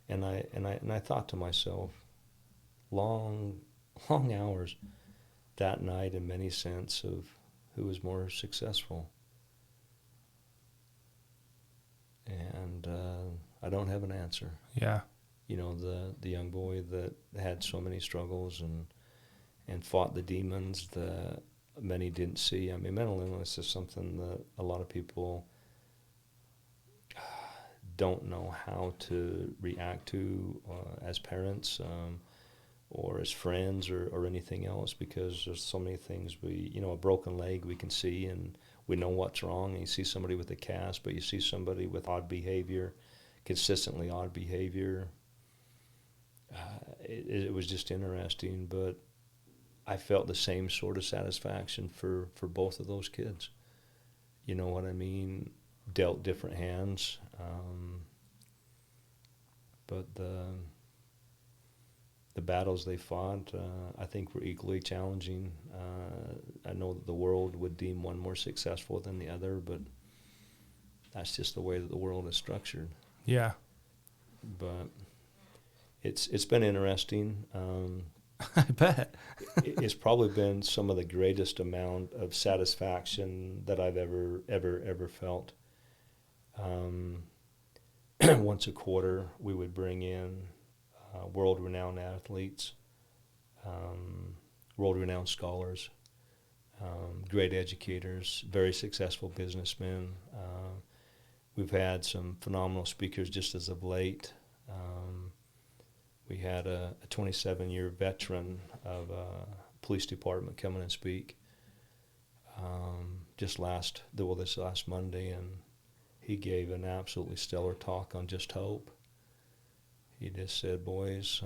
And I thought to myself, long hours that night, in many sense, of who was more successful. And I don't have an answer. Yeah. You know, the young boy that had so many struggles and fought the demons that many didn't see. I mean, mental illness is something that a lot of people don't know how to react to as parents or as friends or anything else, because there's so many things a broken leg we can see and we know what's wrong. And you see somebody with a cast, but you see somebody with odd behavior, consistently odd behavior. It was just interesting, but I felt the same sort of satisfaction for both of those kids. You know what I mean? Dealt different hands, but the battles they fought, I think, were equally challenging. I know that the world would deem one more successful than the other, but that's just the way that the world is structured. Yeah. But it's been interesting. I bet. It's probably been some of the greatest amount of satisfaction that I've ever felt. Once a quarter, we would bring in world-renowned athletes, world-renowned scholars, great educators, very successful businessmen. We've had some phenomenal speakers just as of late. We had a 27-year veteran of a police department come in and speak this last Monday, and he gave an absolutely stellar talk on just hope. He just said, boys,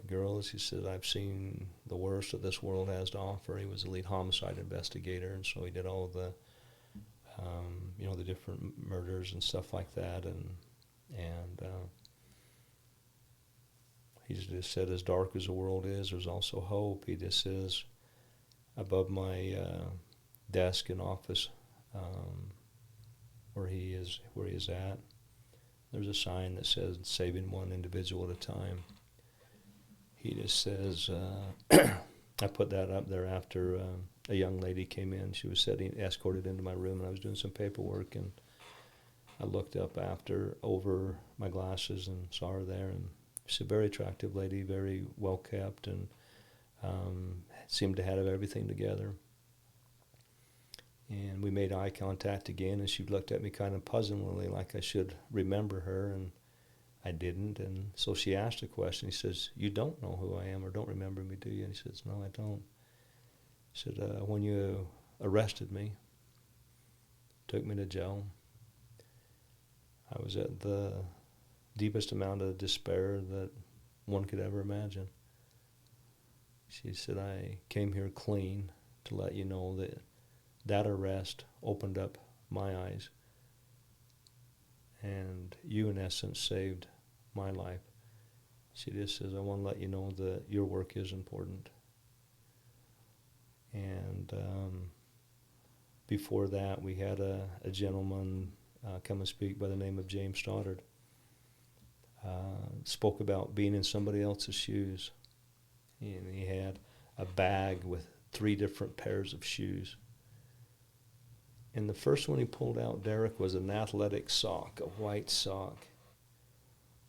girls, he said, I've seen the worst that this world has to offer. He was a lead homicide investigator, and so he did all of the, the different murders and stuff like that. And he just said, as dark as the world is, there's also hope. He just says, above my desk and office, where he is at, there's a sign that says saving one individual at a time. He just says, I put that up there after a young lady came in. She was escorted into my room, and I was doing some paperwork, and I looked up over my glasses and saw her there, and she's a very attractive lady, very well kept, and seemed to have everything together. And we made eye contact again, and she looked at me kind of puzzlingly, like I should remember her, and I didn't. And so she asked a question. He says, you don't know who I am or don't remember me, do you? And he says, no, I don't. He said, when you arrested me, took me to jail, I was at the deepest amount of despair that one could ever imagine. She said, I came here clean to let you know that arrest opened up my eyes, and you, in essence, saved my life. She just says, I want to let you know that your work is important. And before that, we had a gentleman come and speak by the name of James Stoddard. Spoke about being in somebody else's shoes. And he had a bag with 3 different pairs of shoes. And the first one he pulled out, Derick, was an athletic sock, a white sock.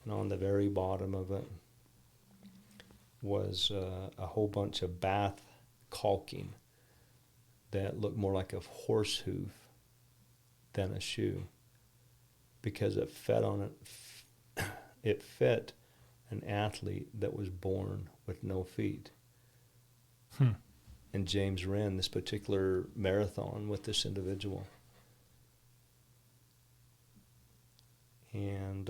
And on the very bottom of it was a whole bunch of bath caulking that looked more like a horse hoof than a shoe, because it fit an athlete that was born with no feet. And James ran this particular marathon with this individual. And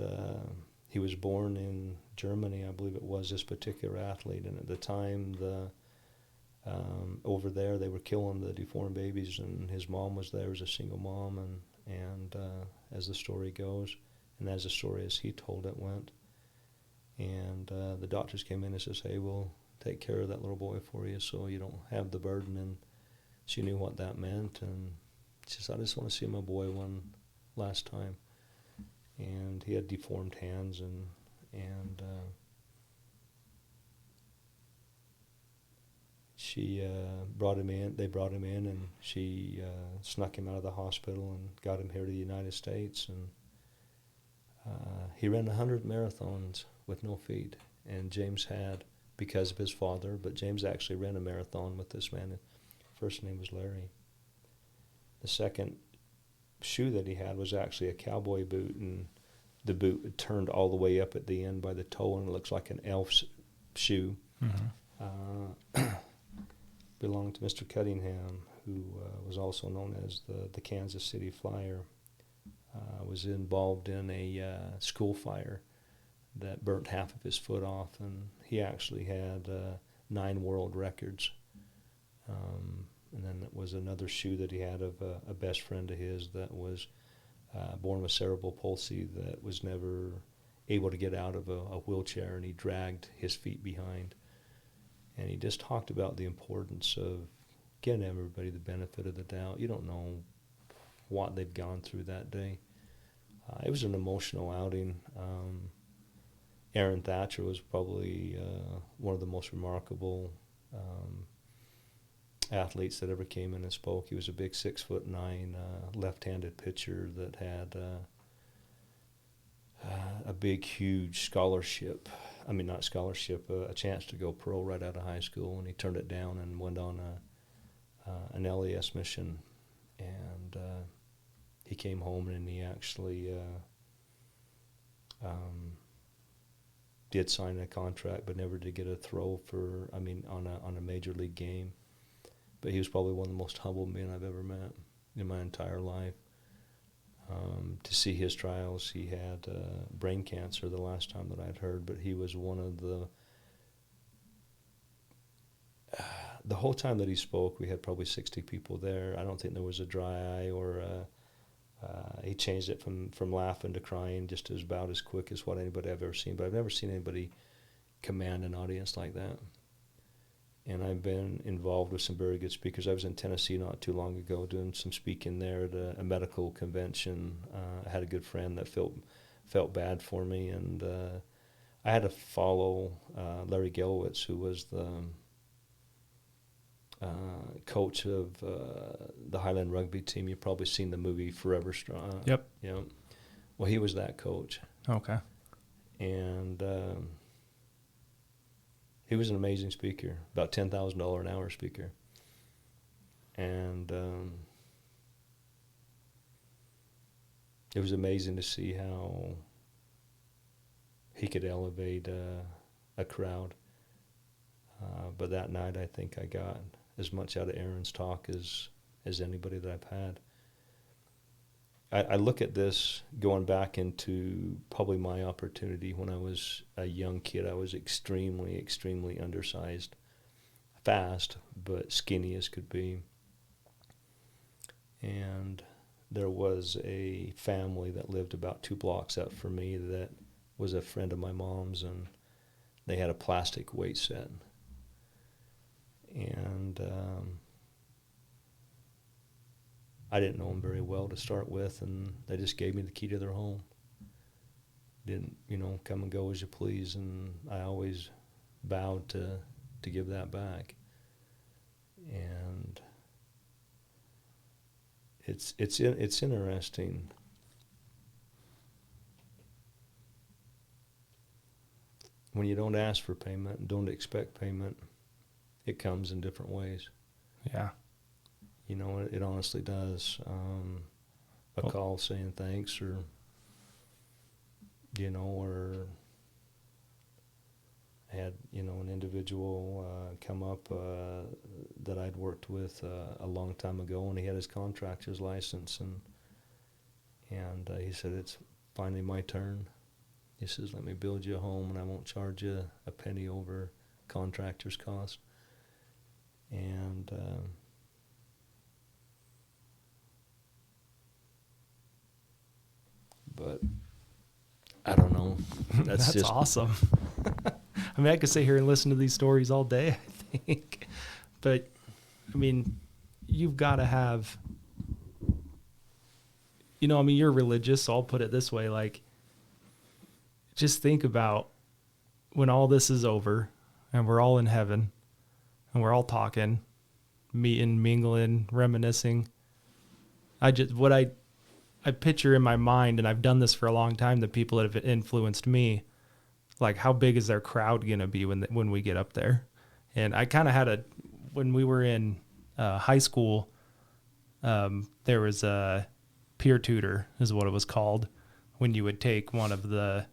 he was born in Germany, I believe it was, this particular athlete. And at the time, over there, they were killing the deformed babies, and his mom was there as a single mom. And as the story goes, and as the story as he told it went, and the doctors came in and says, hey, we'll take care of that little boy for you so you don't have the burden. And she knew what that meant, and she said, I just want to see my boy one last time. And he had deformed hands, and she brought him in. They brought him in, and she snuck him out of the hospital and got him here to the United States. And he ran 100 marathons with no feet, and James had, because of his father, but James actually ran a marathon with this man. First name was Larry. The second shoe that he had was actually a cowboy boot, and the boot turned all the way up at the end by the toe, and it looks like an elf's shoe. Mm-hmm. Belonged to Mr. Cunningham, who was also known as the Kansas City Flyer. Was involved in a school fire that burnt half of his foot off, and he actually had 9 world records. And then there was another shoe that he had of a best friend of his that was born with cerebral palsy, that was never able to get out of a wheelchair, and he dragged his feet behind. And he just talked about the importance of giving everybody the benefit of the doubt. You don't know what they've gone through that day. It was an emotional outing. Aaron Thatcher was probably one of the most remarkable athletes that ever came in and spoke. He was a big 6'9" left-handed pitcher that had a big, huge scholarship not scholarship, a chance to go pro right out of high school, and he turned it down and went on an LAS mission, and he came home and he actually did sign a contract, but never did get a throw on a major league game. But he was probably one of the most humble men I've ever met in my entire life. To see his trials, he had brain cancer the last time that I'd heard, but he was one of the whole time that he spoke, we had probably 60 people there. I don't think there was a dry eye or he changed it from laughing to crying just about as quick as what anybody I've ever seen. But I've never seen anybody command an audience like that. And I've been involved with some very good speakers. I was in Tennessee not too long ago doing some speaking there at a medical convention. I had a good friend that felt bad for me, and I had to follow Larry Gelowitz, who was the coach of the Highland rugby team. You've probably seen the movie Forever Strong. Yep. Yeah. Well, he was that coach. Okay. And he was an amazing speaker, about $10,000 an hour speaker. And it was amazing to see how he could elevate a crowd. But that night, I think I got as much out of Aaron's talk as anybody that I've had. I look at this going back into probably my opportunity when I was a young kid. I was extremely, extremely undersized, fast, but skinny as could be. And there was a family that lived about 2 blocks up from me that was a friend of my mom's, and they had a plastic weight set. And I didn't know them very well to start with, and they just gave me the key to their home. Didn't, come and go as you please, and I always vowed to give that back. And it's interesting. When you don't ask for payment and don't expect payment, it comes in different ways. Yeah. It honestly does. A call saying thanks, or I had, an individual come up that I'd worked with a long time ago, and he had his contractor's license, and he said, "It's finally my turn." He says, "Let me build you a home, and I won't charge you a penny over contractor's cost." And but I don't know. That's just awesome. I could sit here and listen to these stories all day, I think. But, you've got to have, you're religious, so I'll put it this way. Just think about when all this is over and we're all in heaven and we're all talking, meeting, mingling, reminiscing. I picture in my mind, and I've done this for a long time, the people that have influenced me, how big is their crowd going to be when we get up there? And I kind of had when we were in high school, there was a peer tutor is what it was called, when you would take one of the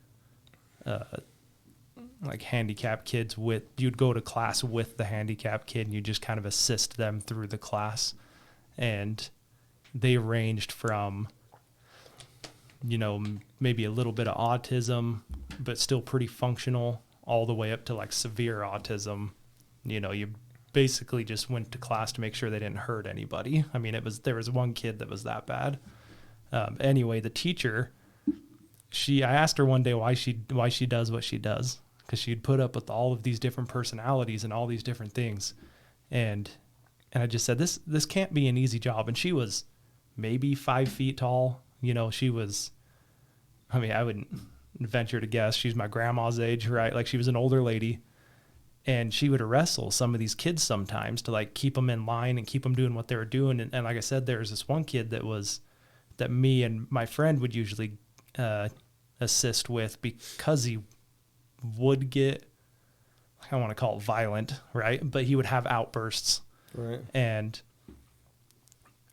handicapped kids you'd go to class with the handicapped kid, and you just kind of assist them through the class. And they ranged from, maybe a little bit of autism, but still pretty functional, all the way up to severe autism. You basically just went to class to make sure they didn't hurt anybody. There was one kid that was that bad. Anyway, the teacher, I asked her one day why she does what she does, because she'd put up with all of these different personalities and all these different things. And I just said, this can't be an easy job. And she was maybe 5 feet tall. She was, I wouldn't venture to guess, she's my grandma's age, right? She was an older lady, and she would wrestle some of these kids sometimes to keep them in line and keep them doing what they were doing. And like I said, there was this one kid that me and my friend would usually assist with, because would get, I don't want to call it violent, right? But he would have outbursts. Right. And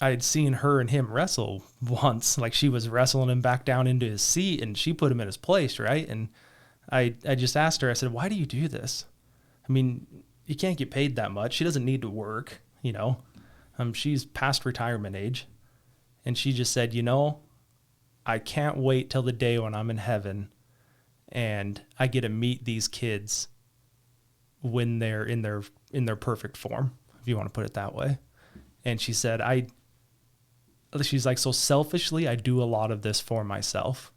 I had seen her and him wrestle once. Like, she was wrestling him back down into his seat, and she put him in his place, right? And I just asked her, I said, why do you do this? I mean, you can't get paid that much. She doesn't need to work, you know. She's past retirement age. And she just said, you know, I can't wait till the day when I'm in heaven and I get to meet these kids when they're in their perfect form, if you want to put it that way. And she said, she's like, so selfishly, I do a lot of this for myself.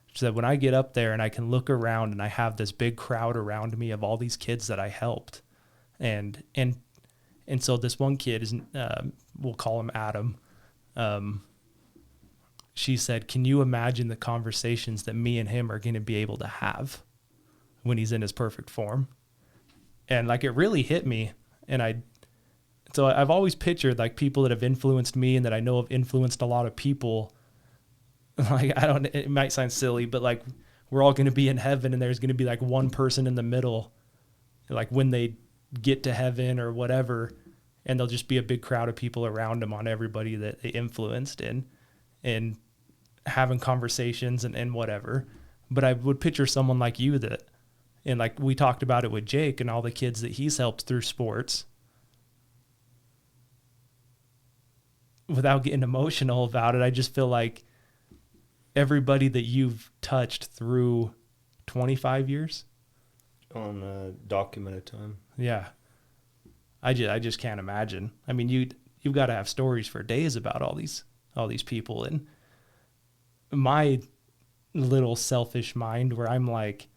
She said, when I get up there and I can look around and I have this big crowd around me of all these kids that I helped. And so this one kid is, we'll call him Adam. She said, can you imagine the conversations that me and him are going to be able to have when he's in his perfect form? And like, it really hit me. And so I've always pictured like people that have influenced me and that I know have influenced a lot of people. Like, it might sound silly, but like, we're all going to be in heaven and there's going to be like one person in the middle, like when they get to heaven or whatever, and there'll just be a big crowd of people around them on everybody that they influenced and having conversations and whatever. But I would picture someone like you that, and like we talked about it with Jake and all the kids that he's helped through sports, without getting emotional about it. I just feel like everybody that you've touched through 25 years on documented time. Yeah. I just can't imagine. I mean, you've got to have stories for days about all these people. And my little selfish mind where I'm like,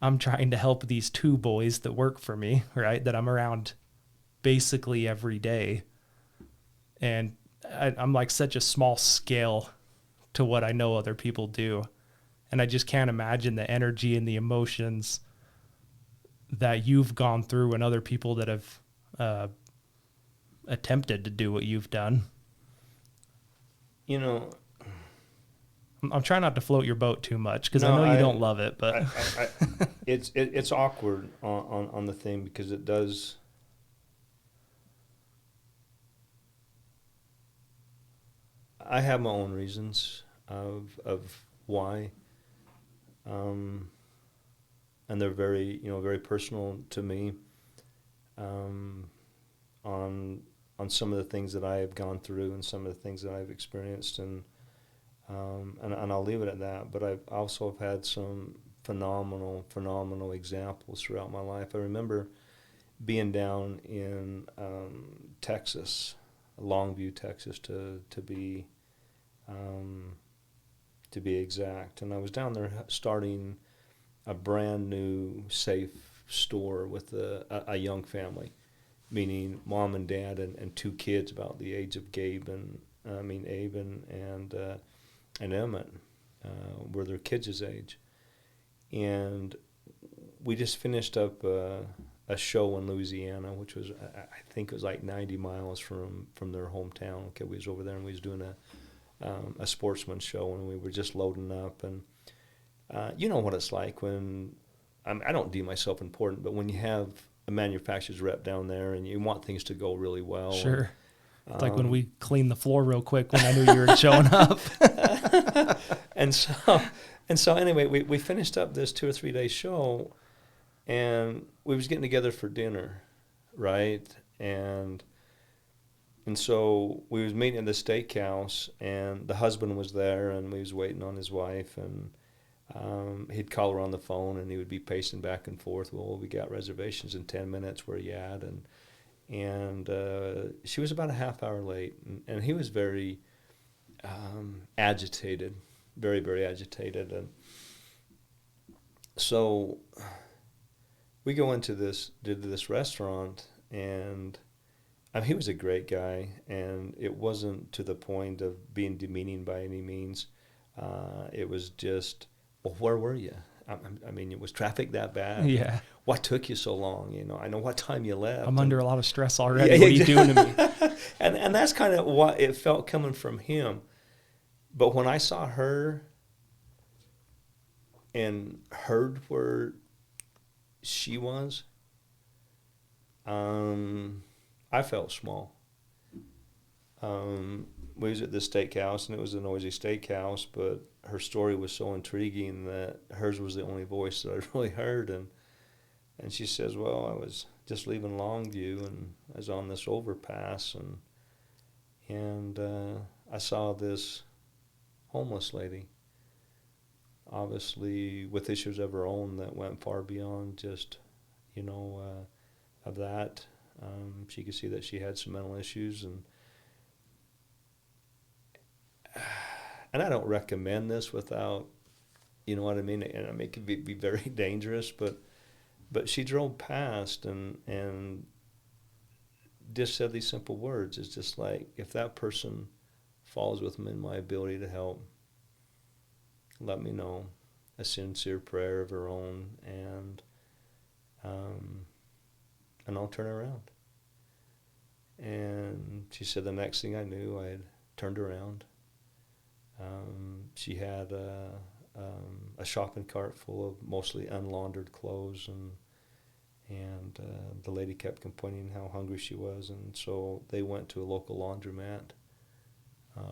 I'm trying to help these two boys that work for me, right? That I'm around basically every day. And I'm like such a small scale to what I know other people do. And I just can't imagine the energy and the emotions that you've gone through and other people that have attempted to do what you've done. You know, I'm trying not to float your boat too much because I know you don't love it, but it's awkward on the thing because it does. I have my own reasons of why, and they're very very personal to me. On some of the things that I have gone through and some of the things that I've experienced, and I'll leave it at that. But I've also had some phenomenal examples throughout my life. I remember being down in Texas, Longview, Texas, to be exact, and I was down there starting a brand new safe store with a young family, meaning mom and dad and two kids about the age of Abe and Emmett were their kids' age. And we just finished up a show in Louisiana, which was, I think it was like 90 miles from their hometown. Okay, we was over there and we was doing a sportsman show, and we were just loading up. And you know what it's like when, I don't deem myself important, but when you have a manufacturer's rep down there and you want things to go really well. Sure. It's like when we cleaned the floor real quick when I knew you were showing up. And so anyway, we finished up this 2 or 3 day show, and we was getting together for dinner, right? And so we was meeting at the steakhouse, and the husband was there, and we was waiting on his wife, and he'd call her on the phone, and he would be pacing back and forth. Well, we got reservations in 10 minutes. Where you at? And she was about a half hour late, and he was very agitated, very, very agitated. And so we go into this restaurant, and he was a great guy, and it wasn't to the point of being demeaning by any means. It was just, well, where were you? I mean, was traffic that bad? Yeah. What took you so long? I know what time you left. I'm under a lot of stress already. Yeah, what are you doing to me? And that's kind of what it felt coming from him. But when I saw her and heard where she was, I felt small. We was at this steakhouse, and it was a noisy steakhouse, but her story was so intriguing that hers was the only voice that I really heard. And she says, well, I was just leaving Longview, and I was on this overpass, and I saw this homeless lady, obviously with issues of her own that went far beyond just, of that. She could see that she had some mental issues, and I don't recommend this without, you know what I mean, and I mean, it could be very dangerous, but she drove past and just said these simple words. It's just like, if that person falls within my ability to help, let me know. A sincere prayer of her own, and I'll turn around. And she said the next thing I knew, I had turned around. She had a shopping cart full of mostly unlaundered clothes, and the lady kept complaining how hungry she was, and so they went to a local laundromat.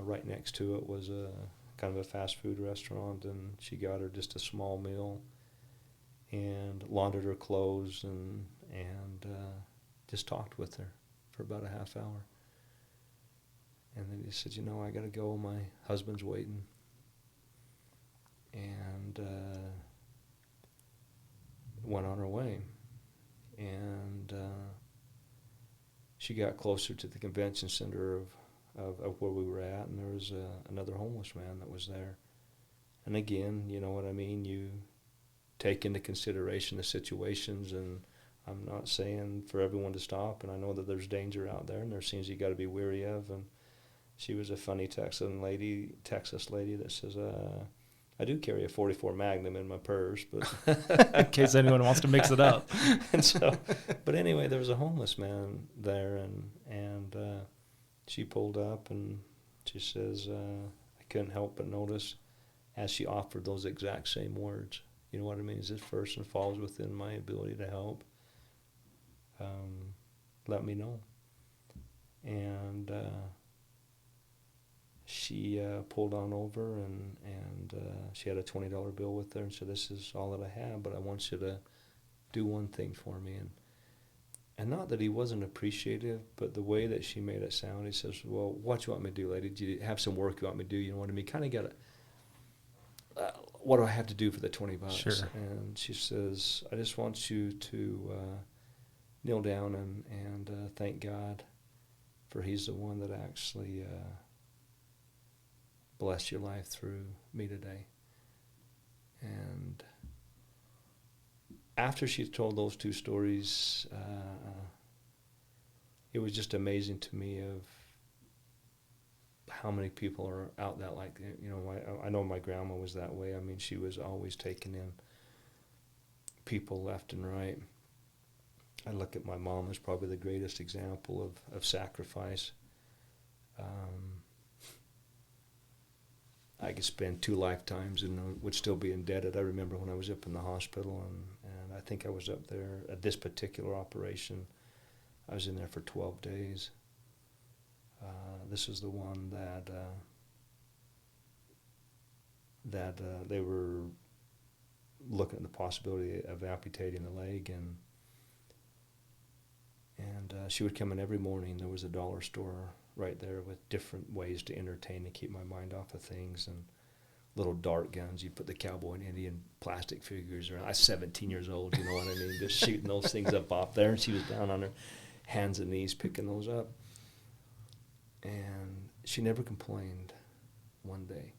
Right next to it was a kind of a fast food restaurant, and she got her just a small meal and laundered her clothes and just talked with her for about a half hour. And then he said, I got to go. My husband's waiting. And went on her way. And she got closer to the convention center of where we were at, and there was another homeless man that was there. And again, you know what I mean? You take into consideration the situations, and I'm not saying for everyone to stop, and I know that there's danger out there, and there's things you got to be wary of. And she was a funny Texas lady that says, I do carry a 44 Magnum in my purse, but in case anyone wants to mix it up. And so, but anyway, there was a homeless man there, and she pulled up, and she says, I couldn't help but notice as she offered those exact same words. You know what I mean? Is this person falls within my ability to help? Let me know. And she pulled on over, and she had a $20 bill with her, and said, this is all that I have, but I want you to do one thing for me. And not that he wasn't appreciative, but the way that she made it sound, he says, well, what do you want me to do, lady? Do you have some work you want me to do? You know what I mean? Kind of got what do I have to do for the $20? Sure. And she says, I just want you to kneel down and thank God, for he's the one that actually blessed your life through me today. And after she told those two stories, it was just amazing to me of how many people are out that like, I know my grandma was that way. I mean, she was always taking in people left and right. I look at my mom as probably the greatest example of sacrifice. I could spend 2 lifetimes and would still be indebted. I remember when I was up in the hospital, and I think I was up there at this particular operation. I was in there for 12 days. This is the one that they were looking at the possibility of amputating the leg, and she would come in every morning. There was a dollar store right there with different ways to entertain and keep my mind off of things, and little dart guns. You put the cowboy and Indian plastic figures around. I was 17 years old, you know what I mean, just shooting those things up off there, and she was down on her hands and knees picking those up. And she never complained one day,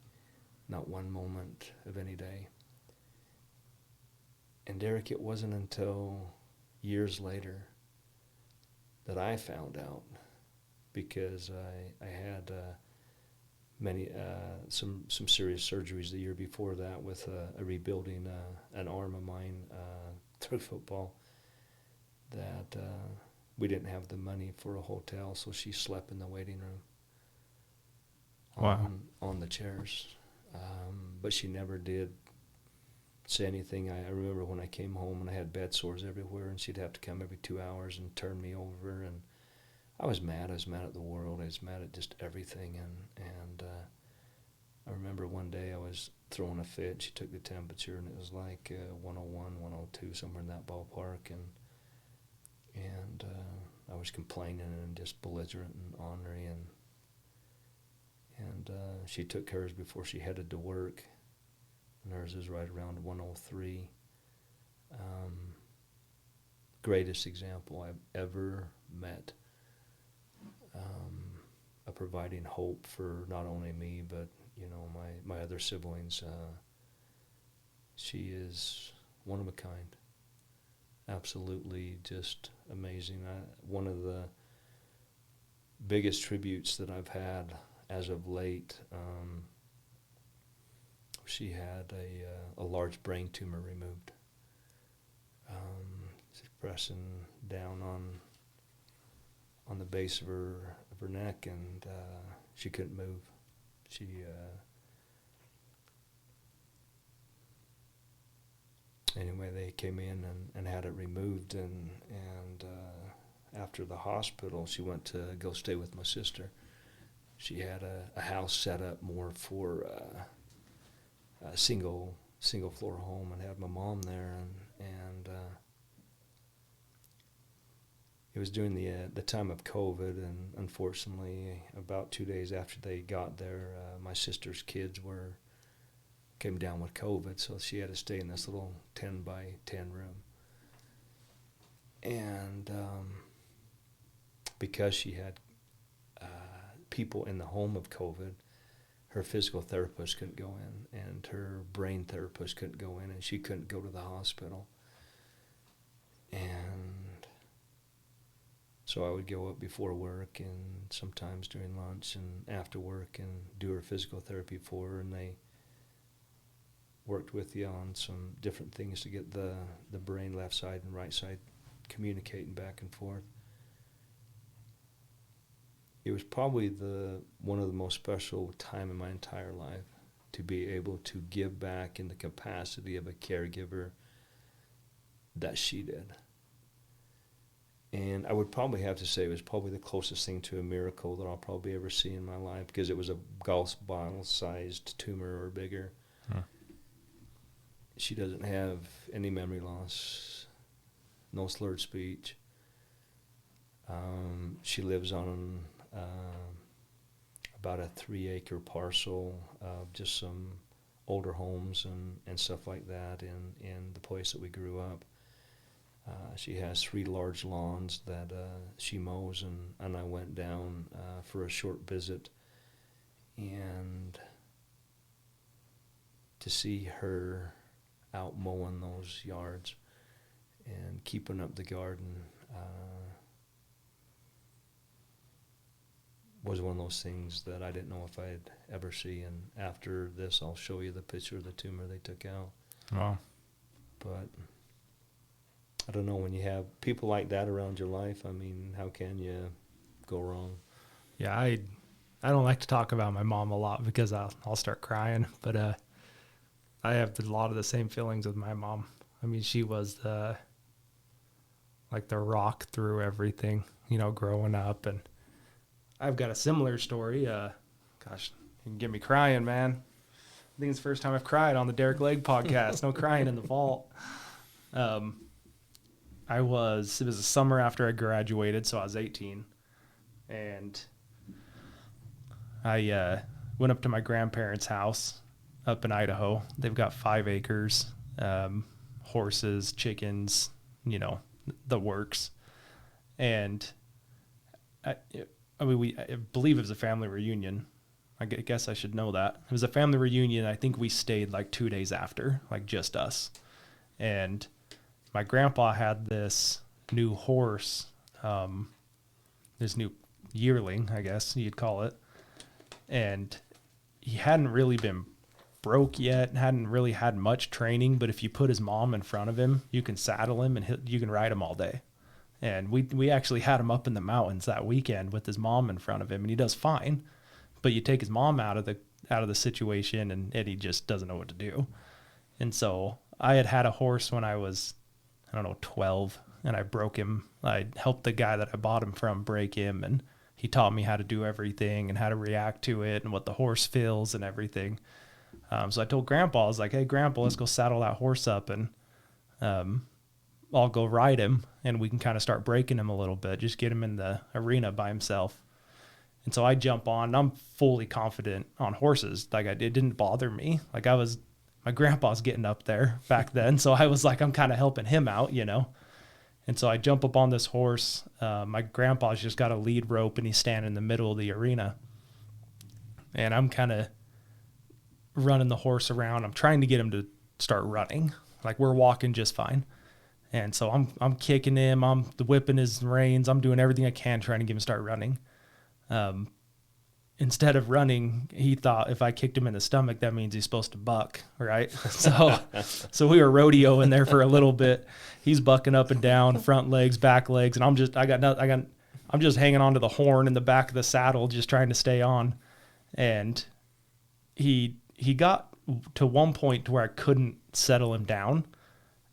not one moment of any day. And Derick, it wasn't until years later that I found out, because I had some serious surgeries the year before that with a rebuilding an arm of mine through football, that we didn't have the money for a hotel, so she slept in the waiting room. Wow. On the chairs. But she never did say anything. I remember when I came home and I had bed sores everywhere, and she'd have to come every 2 hours and turn me over. And I was mad. I was mad at the world. I was mad at just everything. And I remember one day I was throwing a fit. She took the temperature, and it was like 101, 102, somewhere in that ballpark. And I was complaining and just belligerent and ornery. And she took hers before she headed to work. And hers is right around 103. Greatest example I've ever met of providing hope for not only me, but my other siblings. She is one of a kind. Absolutely just amazing. One of the biggest tributes that I've had as of late, she had a large brain tumor removed. She's pressing down on the base of her neck, and she couldn't move. Anyway, they came in and had it removed, and after the hospital, she went to go stay with my sister. She had a house set up more for a single floor home, and had my mom there, and it was during the time of COVID, and unfortunately, about 2 days after they got there, my sister's kids came down with COVID, so she had to stay in this little 10 by 10 room. And because she had people in the home of COVID, her physical therapist couldn't go in, and her brain therapist couldn't go in, and she couldn't go to the hospital. And so I would go up before work and sometimes during lunch and after work and do her physical therapy for her, and they worked with you on some different things to get the brain left side and right side communicating back and forth. It was probably one of the most special time in my entire life to be able to give back in the capacity of a caregiver that she did. And I would probably have to say it was probably the closest thing to a miracle that I'll probably ever see in my life, because it was a golf ball-sized tumor or bigger. Huh. She doesn't have any memory loss, no slurred speech. She lives on about a 3-acre parcel of just some older homes and stuff like that in the place that we grew up. She has 3 large lawns that she mows, and I went down for a short visit, and to see her out mowing those yards and keeping up the garden was one of those things that I didn't know if I'd ever see. And after this, I'll show you the picture of the tumor they took out. Wow. But I don't know, when you have people like that around your life, I mean, how can you go wrong? Yeah, I don't like to talk about my mom a lot because I'll start crying, but I have a lot of the same feelings with my mom. I mean, she was the rock through everything, growing up. And I've got a similar story. Gosh, you can get me crying, man. I think it's the first time I've cried on the Derick Leg podcast. No crying in the vault. It was the summer after I graduated, so I was 18. And I went up to my grandparents' house up in Idaho. They've got 5 acres, horses, chickens, the works. And I believe it was a family reunion. I guess I should know that. It was a family reunion. I think we stayed 2 days after, just us. And my grandpa had this new horse, this new yearling, I guess you'd call it. And he hadn't really been broke yet, hadn't really had much training, but if you put his mom in front of him, you can saddle him and you can ride him all day. And we actually had him up in the mountains that weekend with his mom in front of him, and he does fine. But you take his mom out of the situation, and he just doesn't know what to do. And so I had a horse when I was, I don't know, 12, and I broke him. I helped the guy that I bought him from break him, and he taught me how to do everything and how to react to it and what the horse feels and everything. So I told Grandpa, I was like, hey, Grandpa, let's go saddle that horse up, and I'll go ride him, and we can kind of start breaking him a little bit, just get him in the arena by himself. And so I jump on, and I'm fully confident on horses. Like, it didn't bother me. Like, my grandpa's getting up there back then. So I was like, I'm kind of helping him out, you know? And so I jump up on this horse. My grandpa's just got a lead rope, and he's standing in the middle of the arena. And I'm kind of running the horse around. I'm trying to get him to start running. Like, we're walking just fine. And so I'm kicking him. I'm whipping his reins. I'm doing everything I can trying to get him to start running. Instead of running, he thought if I kicked him in the stomach, that means he's supposed to buck, right? So we were rodeoing there for a little bit. He's bucking up and down, front legs, back legs, and I'm just hanging onto the horn in the back of the saddle, just trying to stay on. And he got to one point to where I couldn't settle him down.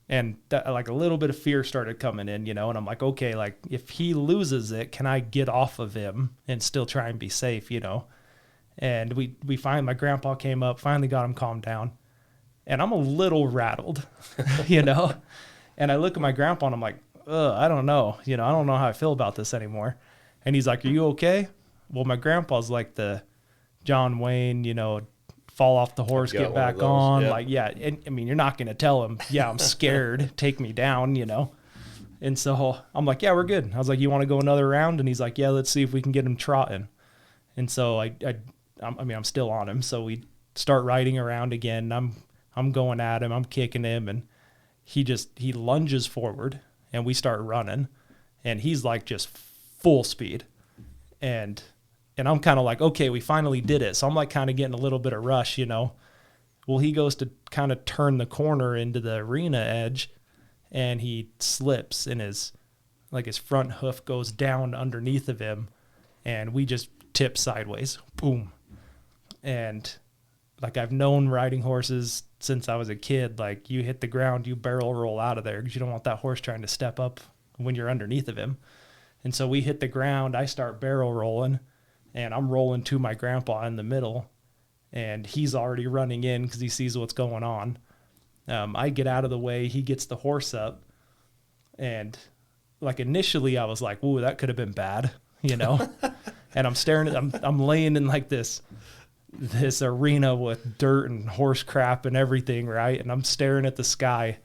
And that, like, a little bit of fear started coming in, you know, and I'm like, okay, like, if he loses it, can I get off of him and still try and be safe, you know? And we find my grandpa came up, finally got him calmed down, and I'm a little rattled, you know? And I look at my grandpa and I'm like, I don't know, you know, I don't know how I feel about this anymore. And he's like, are you okay? Well, my grandpa's like the John Wayne, you know, fall off the horse, get back on. Yeah. Like, yeah. And I mean, you're not going to tell him, yeah, I'm scared, take me down, you know? And so I'm like, yeah, we're good. I was like, you want to go another round? And he's like, yeah, let's see if we can get him trotting. And so I'm still on him. So we start riding around again. I'm going at him. I'm kicking him. And he lunges forward, and we start running, and he's like just full speed. And I'm kind of like, okay, we finally did it. So I'm like kind of getting a little bit of rush, you know. Well, he goes to kind of turn the corner into the arena edge, and he slips, and his front hoof goes down underneath of him, and we just tip sideways. Boom. And like, I've known riding horses since I was a kid. Like, you hit the ground, you barrel roll out of there because you don't want that horse trying to step up when you're underneath of him. And so we hit the ground. I start barrel rolling. And I'm rolling to my grandpa in the middle, and he's already running in because he sees what's going on. I get out of the way. He gets the horse up, and like, initially I was like, "Ooh, that could have been bad," you know. And I'm staring at, I'm laying in like this arena with dirt and horse crap and everything, right? And I'm staring at the sky,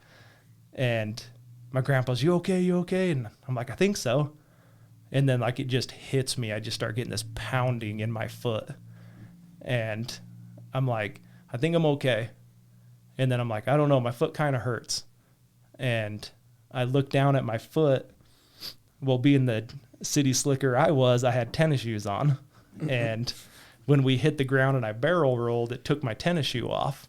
and my grandpa's, "You okay? You okay?" And I'm like, "I think so." And then, like, it just hits me. I just start getting this pounding in my foot. And I'm like, I think I'm okay. And then I'm like, I don't know. My foot kind of hurts. And I look down at my foot. Well, being the city slicker I had tennis shoes on. And when we hit the ground and I barrel rolled, it took my tennis shoe off.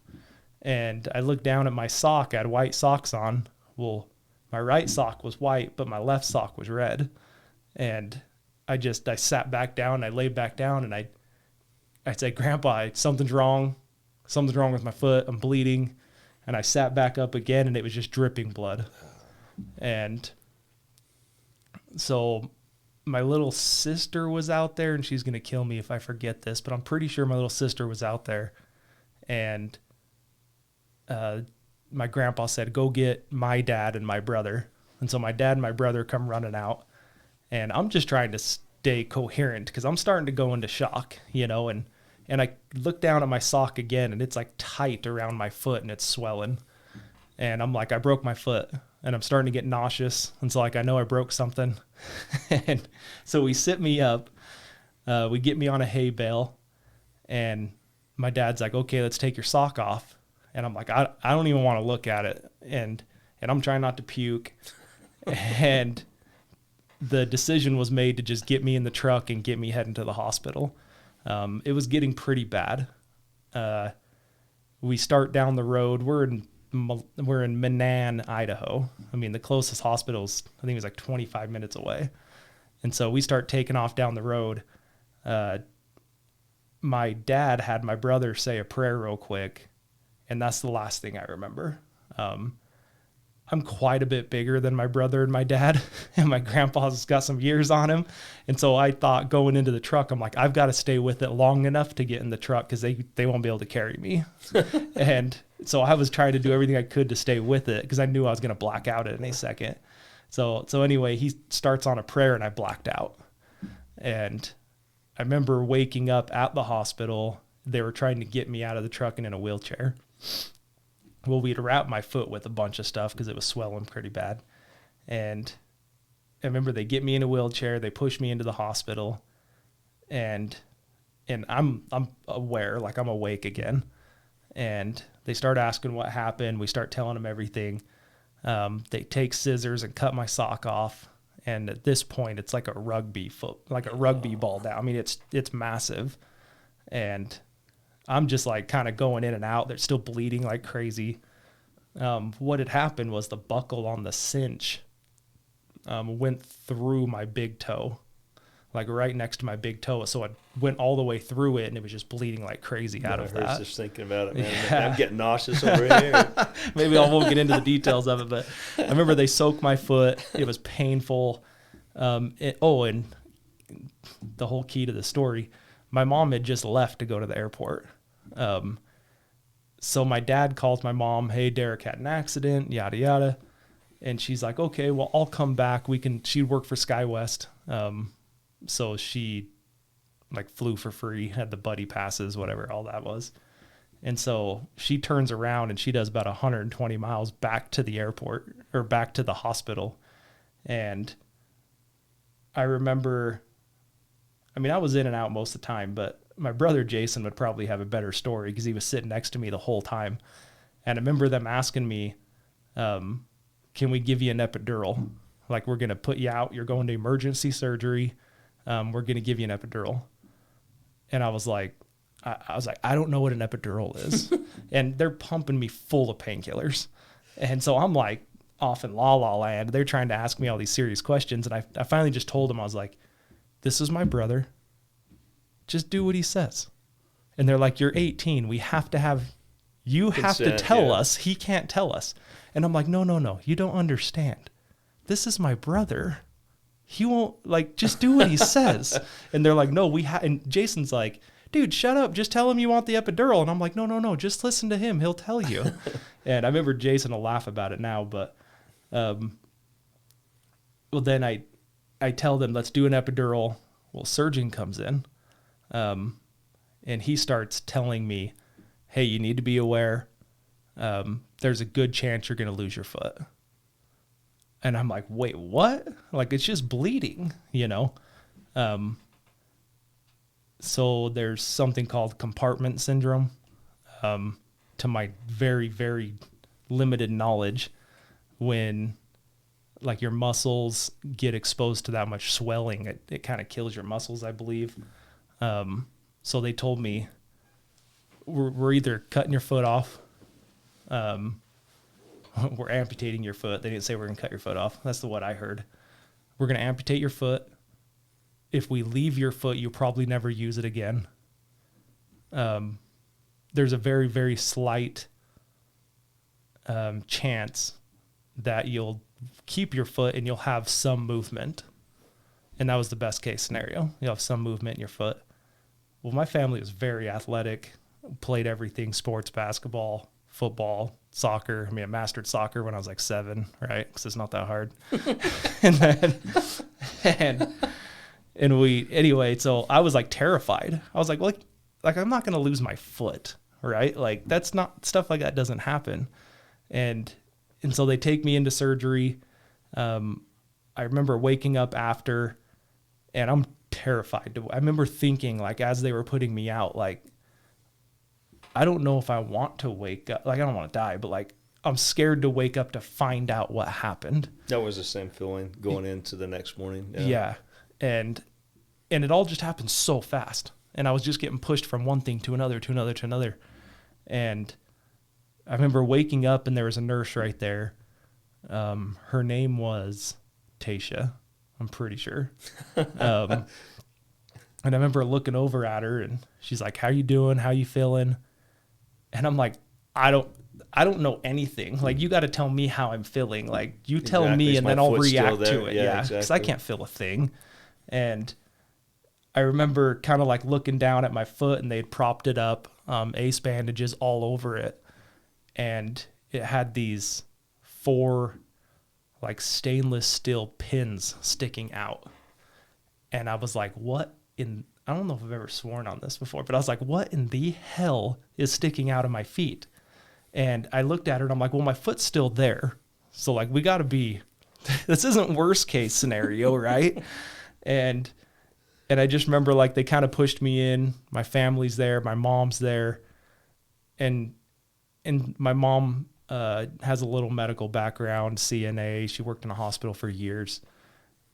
And I looked down at my sock. I had white socks on. Well, my right sock was white, but my left sock was red. And I sat back down, I laid back down, and I said, "Grandpa, something's wrong with my foot, I'm bleeding." And I sat back up again, and it was just dripping blood. And so my little sister was out there, and she's going to kill me if I forget this, but I'm pretty sure my little sister was out there. And my grandpa said, "Go get my dad and my brother." And so my dad and my brother come running out. And I'm just trying to stay coherent because I'm starting to go into shock, you know, and I look down at my sock again, and it's like tight around my foot, and it's swelling. And I'm like, I broke my foot, and I'm starting to get nauseous. And so, like, I know I broke something. And so we sit me up, we get me on a hay bale, and my dad's like, "Okay, let's take your sock off." And I'm like, I don't even want to look at it. And I'm trying not to puke. And the decision was made to just get me in the truck and get me heading to the hospital. It was getting pretty bad. We start down the road. We're in Manan, Idaho. I mean, the closest hospital's, I think it was like 25 minutes away. And so we start taking off down the road. My dad had my brother say a prayer real quick, and that's the last thing I remember. I'm quite a bit bigger than my brother and my dad, and my grandpa's got some years on him. And so I thought going into the truck, I'm like, I've got to stay with it long enough to get in the truck because they won't be able to carry me. And so I was trying to do everything I could to stay with it because I knew I was going to black out at any second. So anyway, he starts on a prayer and I blacked out. And I remember waking up at the hospital. They were trying to get me out of the truck and in a wheelchair. Well, we'd wrapped my foot with a bunch of stuff because it was swelling pretty bad. And I remember they get me in a wheelchair, they push me into the hospital, and I'm aware, like I'm awake again. And they start asking what happened. We start telling them everything. They take scissors and cut my sock off. And at this point, it's like a rugby ball down. I mean, it's massive. And I'm just like kind of going in and out. They're still bleeding like crazy. What had happened was the buckle on the cinch went through my big toe, like right next to my big toe. So I went all the way through it, and it was just bleeding like crazy out of that. I was just thinking about it, man. Yeah. I'm getting nauseous over here. Maybe I won't get into the details of it, but I remember they soaked my foot. It was painful. And the whole key to the story, my mom had just left to go to the airport. So my dad calls my mom, hey, Derick had an accident, yada, yada. And she's like, okay, well, I'll come back. She'd work for SkyWest. So she like flew for free, had the buddy passes, whatever all that was. And so she turns around and she does about 120 miles back to the airport or back to the hospital. And I remember, I mean, I was in and out most of the time, but my brother Jason would probably have a better story because he was sitting next to me the whole time. And I remember them asking me, can we give you an epidural? Like, we're going to put you out. You're going to emergency surgery. We're going to give you an epidural. And I was like, I don't know what an epidural is. And they're pumping me full of painkillers. And so I'm like off in la la land. They're trying to ask me all these serious questions. And I finally just told them, I was like, this is my brother. Just do what he says. And they're like, you're 18. We have to have, you have to tell us. He can't tell us. And I'm like, no. You don't understand. This is my brother. He won't, like, just do what he says. And they're like, no, and Jason's like, dude, shut up. Just tell him you want the epidural. And I'm like, no. Just listen to him. He'll tell you. And I remember Jason will laugh about it now, but, well, then I tell them, let's do an epidural. Well, surgeon comes in. And he starts telling me, hey, you need to be aware. There's a good chance you're going to lose your foot. And I'm like, wait, what? Like, it's just bleeding, you know? So there's something called Compartment Syndrome. To my very, very limited knowledge, when like your muscles get exposed to that much swelling, it kind of kills your muscles, I believe. So they told me we're either cutting your foot off, we're amputating your foot. They didn't say we're going to cut your foot off. That's what I heard. We're going to amputate your foot. If we leave your foot, you'll probably never use it again. There's a very, very slight chance that you'll keep your foot and you'll have some movement. And that was the best case scenario. You'll have some movement in your foot. Well, my family was very athletic, played everything, sports, basketball, football, soccer. I mean, I mastered soccer when I was like 7, right? Because it's not that hard. Anyway, so I was like terrified. I was like, I'm not going to lose my foot, right? Like, that's not, stuff like that doesn't happen. And so they take me into surgery. I remember waking up after, and I'm terrified. I remember thinking, like, as they were putting me out, like, I don't know if I want to wake up. Like, I don't want to die, but like, I'm scared to wake up to find out what happened. That was the same feeling going into the next morning. Yeah. And it all just happened so fast. And I was just getting pushed from one thing to another, to another, to another. And I remember waking up and there was a nurse right there. Her name was Tasha, I'm pretty sure. And I remember looking over at her and she's like, how you doing? How you feeling? And I'm like, I I don't know anything. Like, you got to tell me how I'm feeling. Like, you tell Exactly. me Is and my then I'll foot still react there? to it. Yeah, Yeah, because I exactly. can't feel a thing. And I remember kind of like looking down at my foot, and they'd propped it up, ace bandages all over it. And it had these 4 like stainless steel pins sticking out. And I was like, what in, I don't know if I've ever sworn on this before, but I was like, what in the hell is sticking out of my feet? And I looked at her and I'm like, well, my foot's still there. So like, we got to be, this isn't worst case scenario, right? And I just remember like they kind of pushed me in. My family's there, my mom's there, and my mom has a little medical background, CNA. She worked in a hospital for years,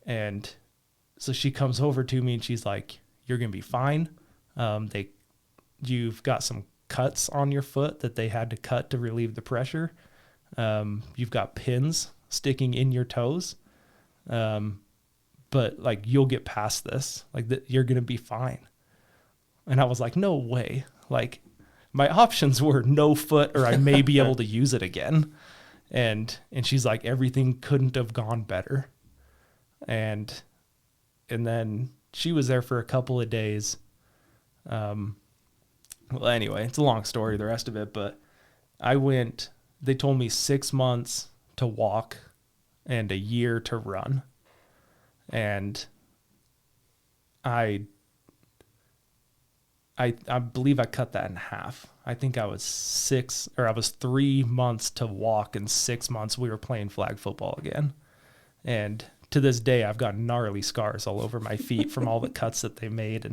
and so she comes over to me and she's like, "You're gonna be fine. You've got some cuts on your foot that they had to cut to relieve the pressure. You've got pins sticking in your toes." But like, you'll get past this. Like, you're going to be fine. And I was like, no way. Like, my options were no foot or I may be able to use it again. And she's like, everything couldn't have gone better. And then she was there for a couple of days. Well, anyway, it's a long story, the rest of it, but they told me 6 months to walk and a year to run. And I believe I cut that in half. I think I was 3 months to walk, and 6 months we were playing flag football again. And to this day, I've got gnarly scars all over my feet from all the cuts that they made.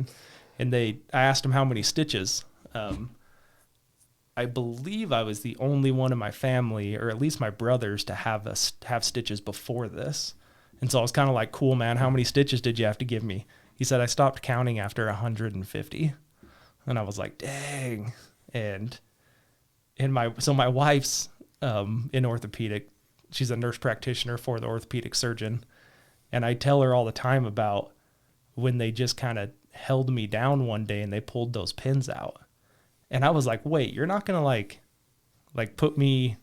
And I asked them how many stitches. I believe I was the only one in my family, or at least my brothers, to have stitches before this. And so I was kind of like, cool, man, how many stitches did you have to give me? He said, I stopped counting after 150. And I was like, dang. And my wife's in orthopedic. She's a nurse practitioner for the orthopedic surgeon. And I tell her all the time about when they just kind of held me down one day and they pulled those pins out. And I was like, wait, you're not going to like you're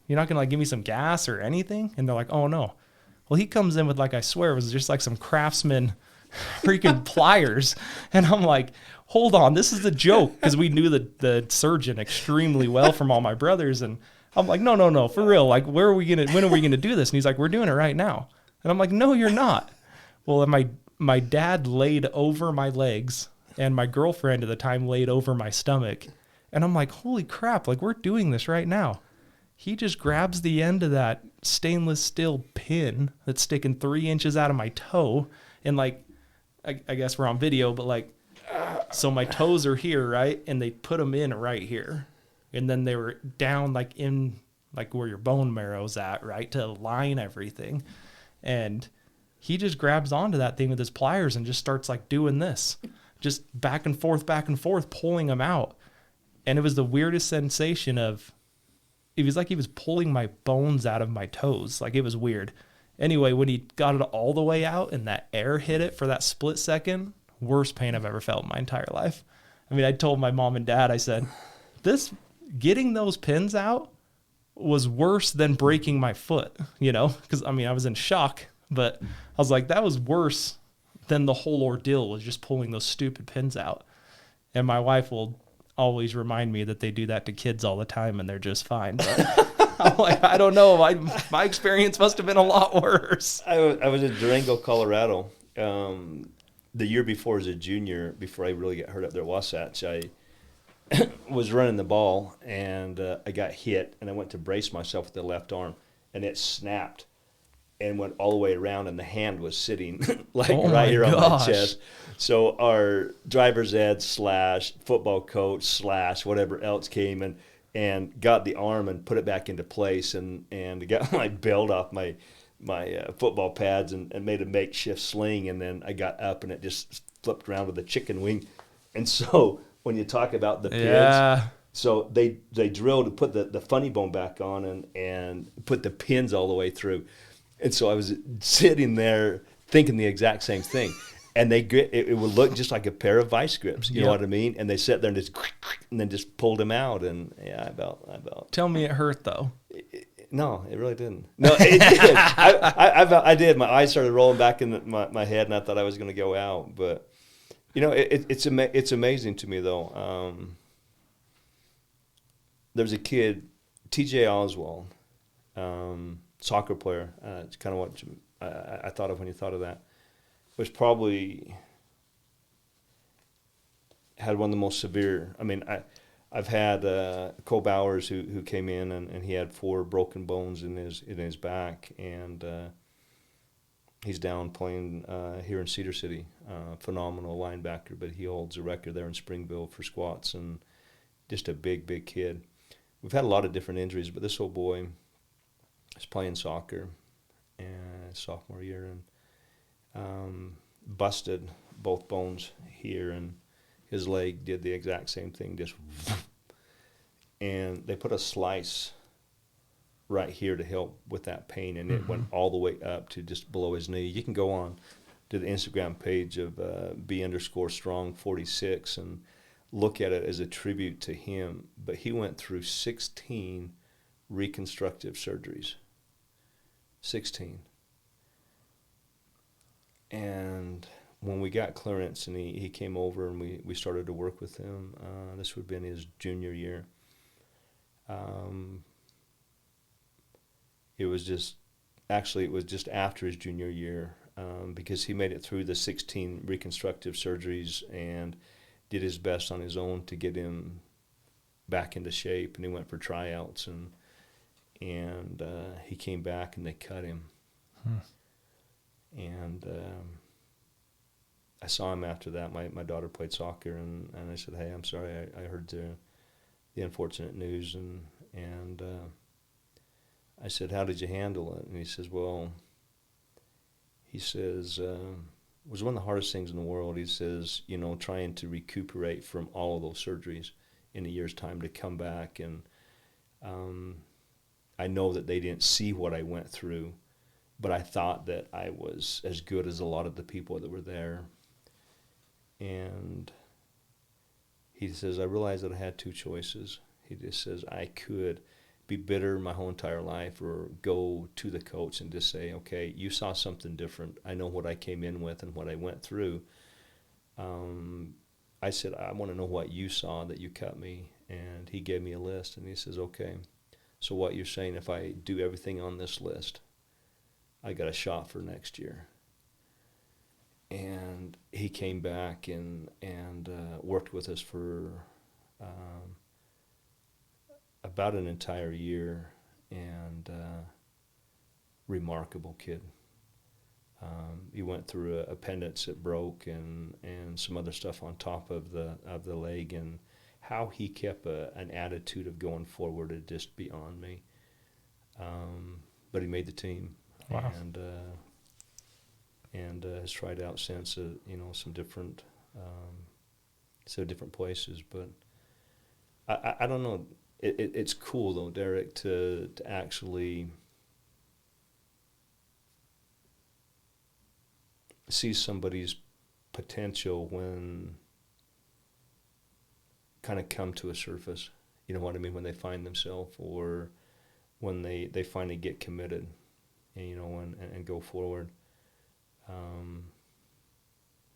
not going to like give me some gas or anything? And they're like, oh no. Well, he comes in with, like, I swear it was just like some Craftsman freaking pliers. And I'm like, hold on, this is a joke. Because we knew the surgeon extremely well from all my brothers. And I'm like, no, for real. Like, when are we going to do this? And he's like, we're doing it right now. And I'm like, no, you're not. Well, and my dad laid over my legs, and my girlfriend at the time laid over my stomach. And I'm like, holy crap, like, we're doing this right now. He just grabs the end of that stainless steel pin that's sticking 3 inches out of my toe. And like, I guess we're on video, but like, so my toes are here, right? And they put them in right here. And then they were down like in like where your bone marrow's at, right? To line everything. And he just grabs onto that thing with his pliers and just starts like doing this, just back and forth, pulling them out. And it was the weirdest sensation of, it was like he was pulling my bones out of my toes. Like, it was weird. Anyway, when he got it all the way out and that air hit it for that split second, worst pain I've ever felt in my entire life. I mean, I told my mom and dad, I said, getting those pins out was worse than breaking my foot, because I mean, I was in shock, but I was like, that was worse than the whole ordeal was just pulling those stupid pins out. And my wife will always remind me that they do that to kids all the time and they're just fine. But I'm like, I don't know. My experience must have been a lot worse. I was in Durango, Colorado, the year before as a junior, before I really got hurt up there at Wasatch. I was running the ball and I got hit, and I went to brace myself with the left arm, and it snapped and went all the way around, and the hand was sitting like right here on my chest. So our driver's ed / football coach / whatever else came and got the arm and put it back into place, and got my belt off my football pads and made a makeshift sling, and then I got up and it just flipped around with a chicken wing. And so when you talk about the pins, so they drilled and put the funny bone back on and put the pins all the way through. And so I was sitting there thinking the exact same thing. And it would look just like a pair of vice grips. You know Yep. what I mean? And they sat there and then just pulled them out. And yeah, I about. Tell me it hurt though. No, it really didn't. No, it did. I did. My eyes started rolling back in my head, and I thought I was going to go out. But you know, it's amazing to me though. There's a kid, T.J. Oswald, soccer player. It's kind of what I thought of when you thought of that. Was probably had one of the most severe. I mean, I've had Cole Bowers who came in and he had 4 broken bones in his back, and he's down playing here in Cedar City. Phenomenal linebacker, but he holds a record there in Springville for squats, and just a big kid. We've had a lot of different injuries, but this old boy is playing soccer and sophomore year, and busted both bones here, and his leg did the exact same thing, just and they put a slice right here to help with that pain, and it went all the way up to just below his knee. You can go on to the Instagram page of B_strong46 and look at it as a tribute to him, but he went through 16 reconstructive surgeries. 16. And when we got clearance and he came over and we started to work with him, this would have been his junior year. It was just after his junior year, because he made it through the 16 reconstructive surgeries and did his best on his own to get him back into shape, and he went for tryouts, and he came back and they cut him. And I saw him after that. My daughter played soccer, and I said, "Hey, I'm sorry. I heard the unfortunate news." And I said, "How did you handle it?" And he says, "Well," he says, "it was one of the hardest things in the world." He says, "You know, trying to recuperate from all of those surgeries in a year's time to come back. And I know that they didn't see what I went through, but I thought that I was as good as a lot of the people that were there." And he says, "I realized that I had 2 choices." He just says, "I could be bitter my whole entire life, or go to the coach and just say, okay, you saw something different. I know what I came in with and what I went through. I said, I want to know what you saw that you cut me." And he gave me a list, and he says, "Okay, so what you're saying, if I do everything on this list, I got a shot for next year." And he came back and worked with us for about an entire year, and remarkable kid. He went through a appendix that broke, and some other stuff on top of the leg, and how he kept an attitude of going forward is just beyond me. But he made the team. Wow. And has tried out since, some different places. But I don't know. It's cool though, Derick, to actually see somebody's potential when kind of come to a surface. You know what I mean? When they find themselves, or when they finally get committed, and go forward.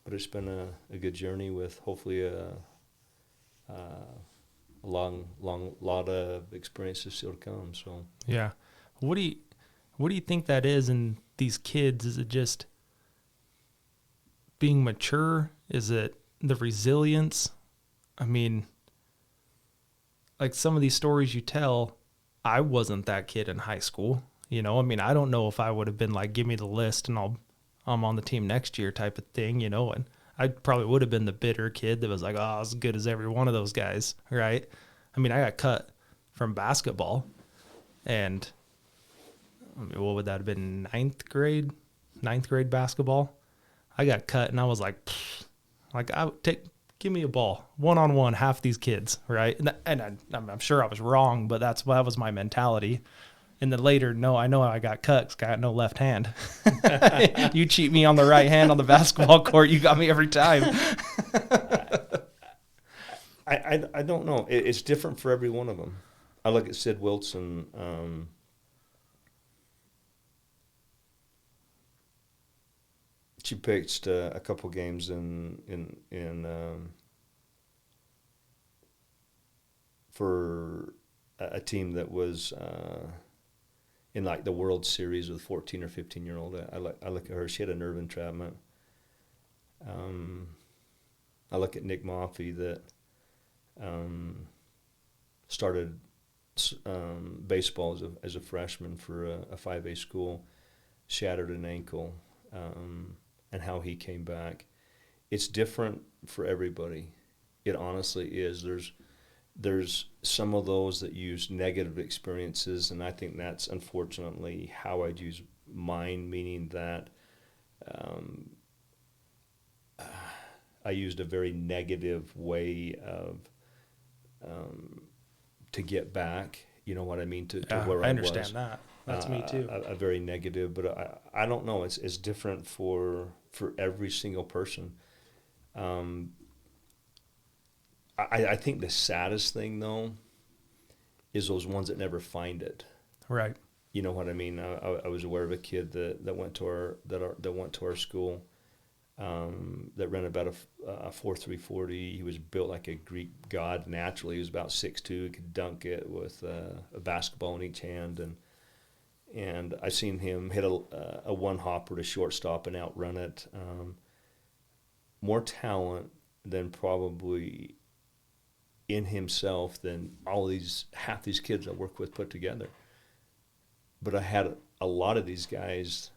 But it's been a good journey with hopefully a long lot of experiences still to come. So yeah, what do you think that is in these kids? Is it just being mature? Is it the resilience? I mean, like some of these stories you tell, I wasn't that kid in high school. I mean, I don't know if I would have been like, give me the list and I'm on the team next year type of thing, and I probably would have been the bitter kid that was like, oh, as good as every one of those guys, right? I mean, I got cut from basketball, and what would that have been, ninth grade basketball? I got cut, and I was like, give me a ball, one-on-one, half these kids, right? And I'm sure I was wrong, but that was my mentality. And then later, no, I know I got cut 'cause I got no left hand. You cheat me on the right hand on the basketball court, you got me every time. I don't know. It's different for every one of them. I look at Sid Wilson. She pitched a couple games for a team that was in like the World Series with 14 or 15-year-old. I look at her. She had a nerve entrapment. I look at Nick Maffey that started baseball as a freshman for a 5A school, shattered an ankle, and how he came back. It's different for everybody. It honestly is. There's some of those that use negative experiences, and I think that's unfortunately how I'd use mine, meaning that I used a very negative way of to get back. You know what I mean? To where I understand was. that. That's me too. A very negative, but I don't know. It's different for every single person. I think the saddest thing though is those ones that never find it. Right. You know what I mean? I was aware of a kid that went to our school that ran about a 4.340. He was built like a Greek god naturally. He was about 6'2", could dunk it with a basketball in each hand, and I seen him hit a one hopper to shortstop and outrun it. More talent than probably in himself than half these kids I work with put together. But I had a lot of these guys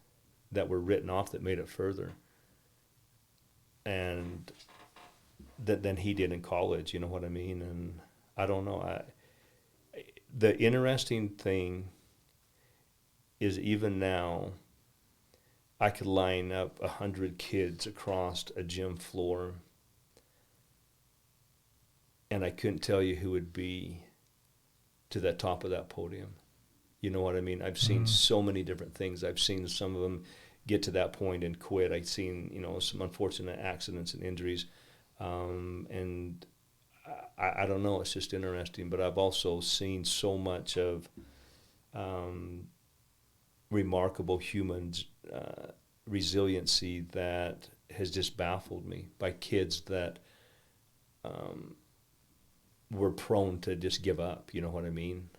that were written off that made it further, and than he did in college. You know what I mean? And I don't know. The interesting thing is even now, I could line up 100 kids across a gym floor, and I couldn't tell you who would be to the top of that podium. You know what I mean? I've seen so many different things. I've seen some of them get to that point and quit. I've seen, some unfortunate accidents and injuries. And I don't know, it's just interesting. But I've also seen so much of remarkable human resiliency that has just baffled me, by kids that were prone to just give up. You know what I mean?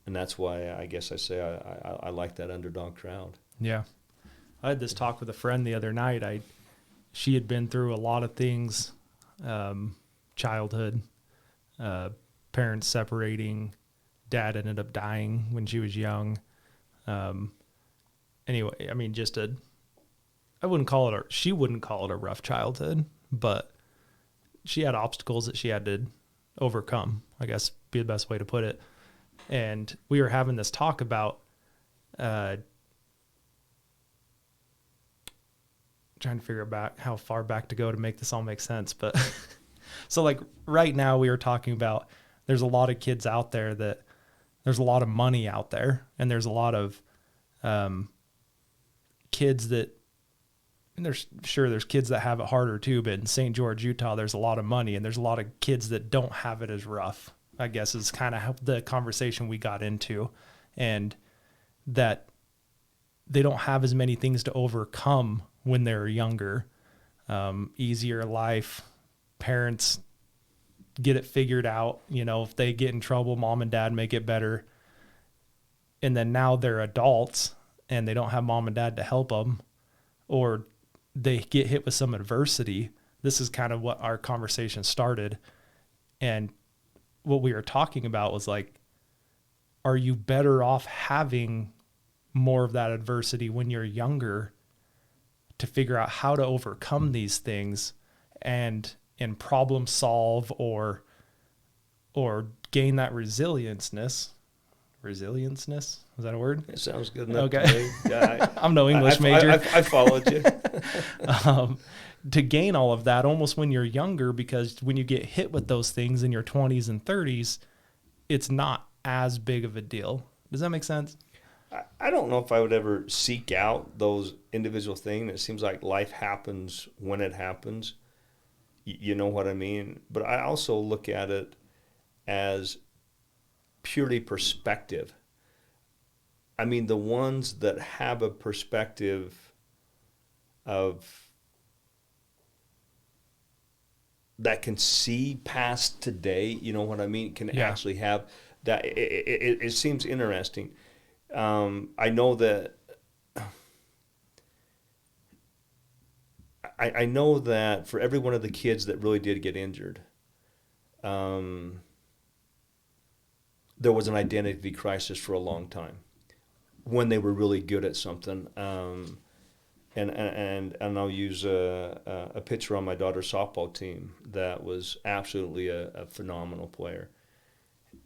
And that's why I guess I say I like that underdog crowd. Yeah. I had this talk with a friend the other night. She had been through a lot of things, childhood, parents separating, dad ended up dying when she was young. Anyway, I mean, she wouldn't call it a rough childhood, but she had obstacles that she had to overcome, I guess be the best way to put it. And we were having this talk about trying to figure out how far back to go to make this all make sense. But so like right now we were talking about, there's a lot of kids out there that there's a lot of money out there, and there's a lot of kids that, and there's kids that have it harder too, but in St. George, Utah, there's a lot of money, and there's a lot of kids that don't have it as rough, I guess is kind of the conversation we got into, and that they don't have as many things to overcome when they're younger. Easier life, parents get it figured out. If they get in trouble, mom and dad make it better. And then now they're adults and they don't have mom and dad to help them, or they get hit with some adversity. This is kind of what our conversation started. And what we were talking about was like, are you better off having more of that adversity when you're younger to figure out how to overcome these things and problem solve or gain that resilience-ness? Is that a word? It sounds good enough okay. to me. Yeah, I'm no English major. I followed you. To gain all of that almost when you're younger, because when you get hit with those things in your 20s and 30s, it's not as big of a deal. Does that make sense? I don't know if I would ever seek out those individual things. It seems like life happens when it happens. You know what I mean? But I also look at it as purely perspective. I mean, the ones that have a perspective of that can see past today, you know what I mean, can actually have that. It seems interesting. I know that I know that for every one of the kids that really did get injured, there was an identity crisis for a long time when they were really good at something. And I'll use a picture on my daughter's softball team that was absolutely a phenomenal player,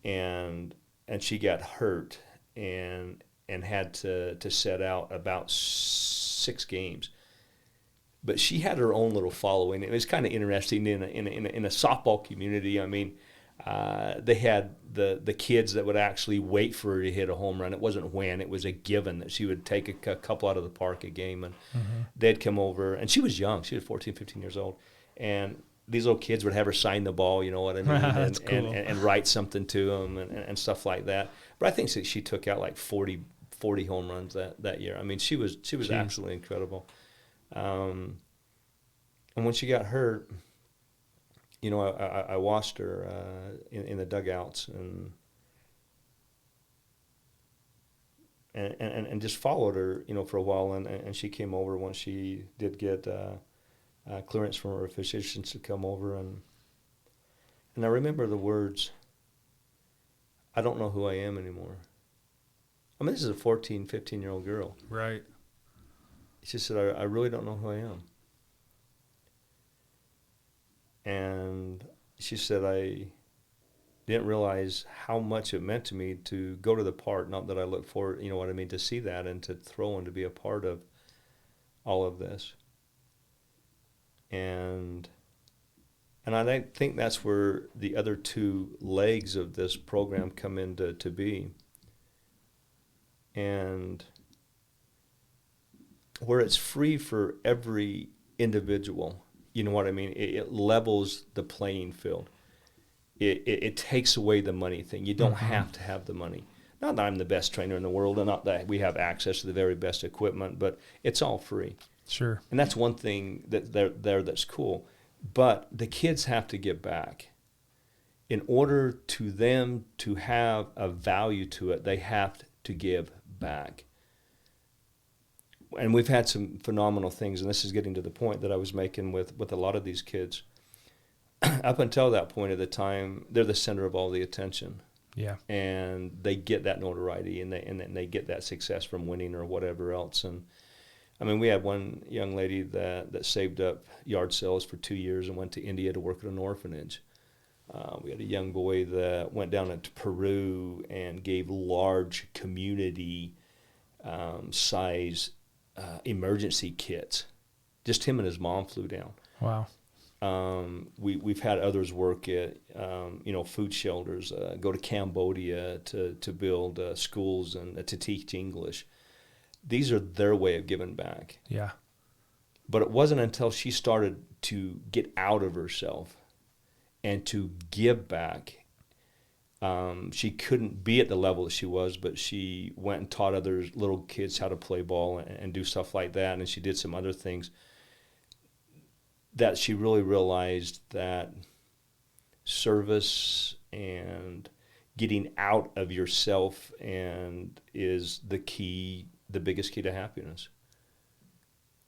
and she got hurt and had to set out about 6 games. But she had her own little following. It was kind of interesting in a softball community. I mean, they had the kids that would actually wait for her to hit a home run. It wasn't when, it was a given that she would take a couple out of the park a game, and they'd come over. And she was young. She was 14, 15 years old. And these little kids would have her sign the ball, you know what I mean, That's cool. and write something to them and stuff like that. But I think she took out like 40 home runs that year. I mean, she was absolutely incredible. And when she got hurt, you know, I watched her in the dugouts and just followed her, you know, for a while. And she came over once she did get clearance from her physicians to come over. And I remember the words, "I don't know who I am anymore." I mean, this is a 14, 15-year-old girl. Right. She said, I really don't know who I am. And she said, I didn't realize how much it meant to me to go to the part, not that I look forward, you know what I mean, to see that and to throw and to be a part of all of this. And I think that's where the other 2 legs of this program come into to be. And where it's free for every individual, you know what I mean? It levels the playing field. It takes away the money thing. You don't have to have the money. Not that I'm the best trainer in the world, and not that we have access to the very best equipment, but it's all free. Sure. And that's one thing that there that's cool. But the kids have to give back. In order to them to have a value to it, they have to give back. And we've had some phenomenal things, and this is getting to the point that I was making with a lot of these kids. Up until that point of the time, they're the center of all the attention. Yeah. And they get that notoriety, and they get that success from winning or whatever else. And I mean, we had one young lady that saved up yard sales for 2 years and went to India to work at an orphanage. We had a young boy that went down to Peru and gave large community size emergency kits. Just him and his mom flew down. Wow. We've had others work at food shelters, go to Cambodia to build schools and to teach English. These are their way of giving back. Yeah. But it wasn't until she started to get out of herself and to give back. She couldn't be at the level that she was, but she went and taught other little kids how to play ball and do stuff like that. And she did some other things that she really realized that service and getting out of yourself and is the biggest key to happiness.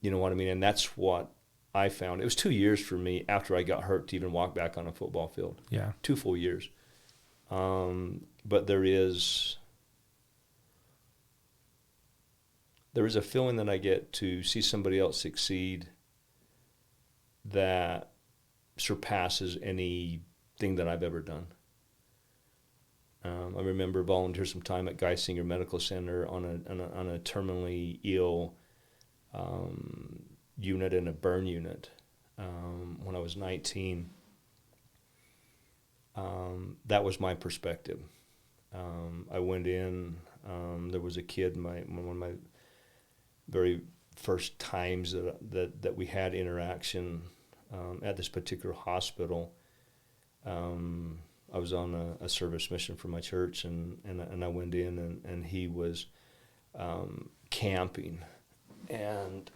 You know what I mean? And that's what I found. It was 2 years for me after I got hurt to even walk back on a football field. Yeah. 2 full years. But there is a feeling that I get to see somebody else succeed that surpasses anything that I've ever done. I remember volunteering some time at Geisinger Medical Center on a terminally ill unit in a burn unit when I was 19. That was my perspective. I went in There was a kid, one of my very first times that we had interaction at this particular hospital. I was on a service mission for my church, and I went in, and he was camping, and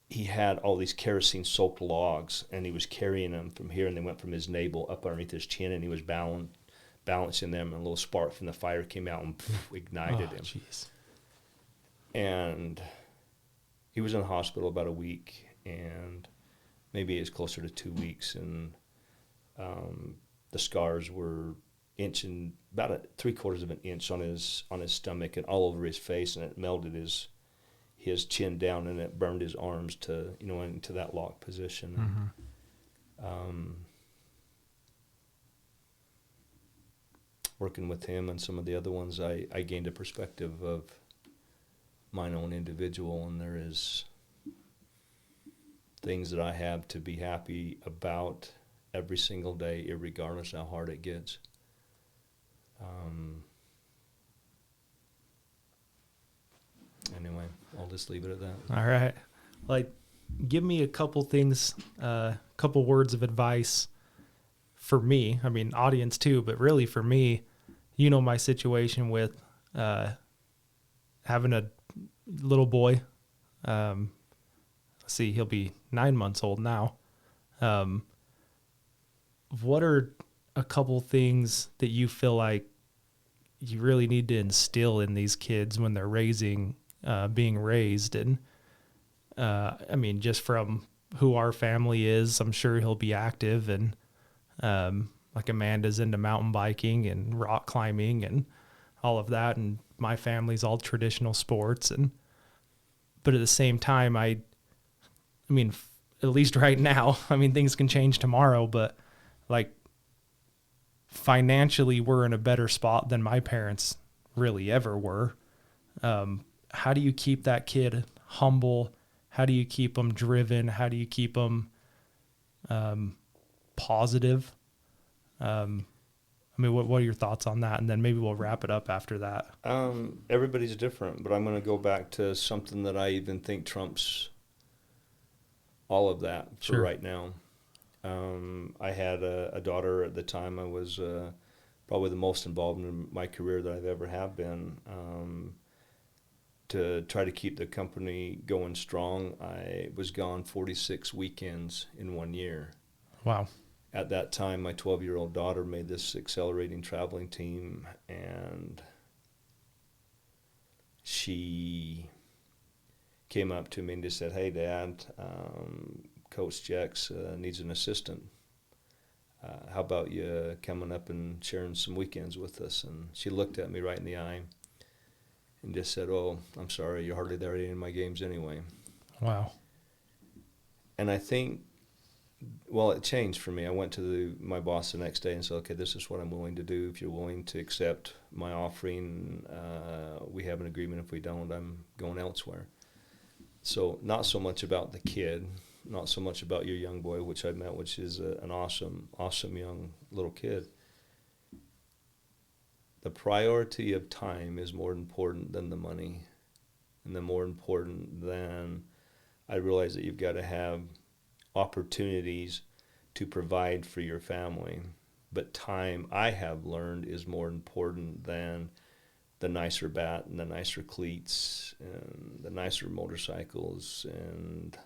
he had all these kerosene-soaked logs, and he was carrying them from here, and they went from his navel up underneath his chin, and he was balancing them, and a little spark from the fire came out and ignited him. Geez. And he was in the hospital about a week, and maybe it was closer to 2 weeks, and the scars were about 3/4 of an inch on his stomach and all over his face, and it melted his chin down, and it burned his arms to into that locked position. Mm-hmm. Working with him and some of the other ones, I gained a perspective of mine own individual, and there is things that I have to be happy about every single day, irregardless how hard it gets. Anyway, I'll just leave it at that. All right. Like, give me a couple things, couple words of advice for me. I mean, audience too, but really for me, my situation with having a little boy. Let's see, he'll be 9 months old now. What are a couple things that you feel like you really need to instill in these kids when they're being raised? And I mean, just from who our family is, I'm sure he'll be active, and like Amanda's into mountain biking and rock climbing and all of that, and my family's all traditional sports. But at the same time, I mean, at least right now, I mean, things can change tomorrow, but like financially, we're in a better spot than my parents really ever were. How do you keep that kid humble? How do you keep them driven? How do you keep them positive? I mean, what are your thoughts on that? And then maybe we'll wrap it up after that. Everybody's different, but I'm going to go back to something that I even think trumps all of that for right now. I had a daughter at the time. I was probably the most involved in my career that I've ever have been. To try to keep the company going strong, I was gone 46 weekends in 1 year. Wow. At that time, my 12-year-old daughter made this accelerating traveling team, and she came up to me and just said, "Hey, Dad, Coach Jex needs an assistant. How about you coming up and sharing some weekends with us?" And she looked at me right in the eye and just said, "Oh, I'm sorry, you're hardly there at any of my games anyway." Wow. And I think, well, it changed for me. I went to my boss the next day and said, "Okay, this is what I'm willing to do. If you're willing to accept my offering, we have an agreement. If we don't, I'm going elsewhere." So not so much about the kid, not so much about your young boy, which I met, which is an awesome, awesome young little kid. The priority of time is more important than the money, and then more important than, I realize that you've got to have opportunities to provide for your family, but time, I have learned, is more important than the nicer bat and the nicer cleats and the nicer motorcycles and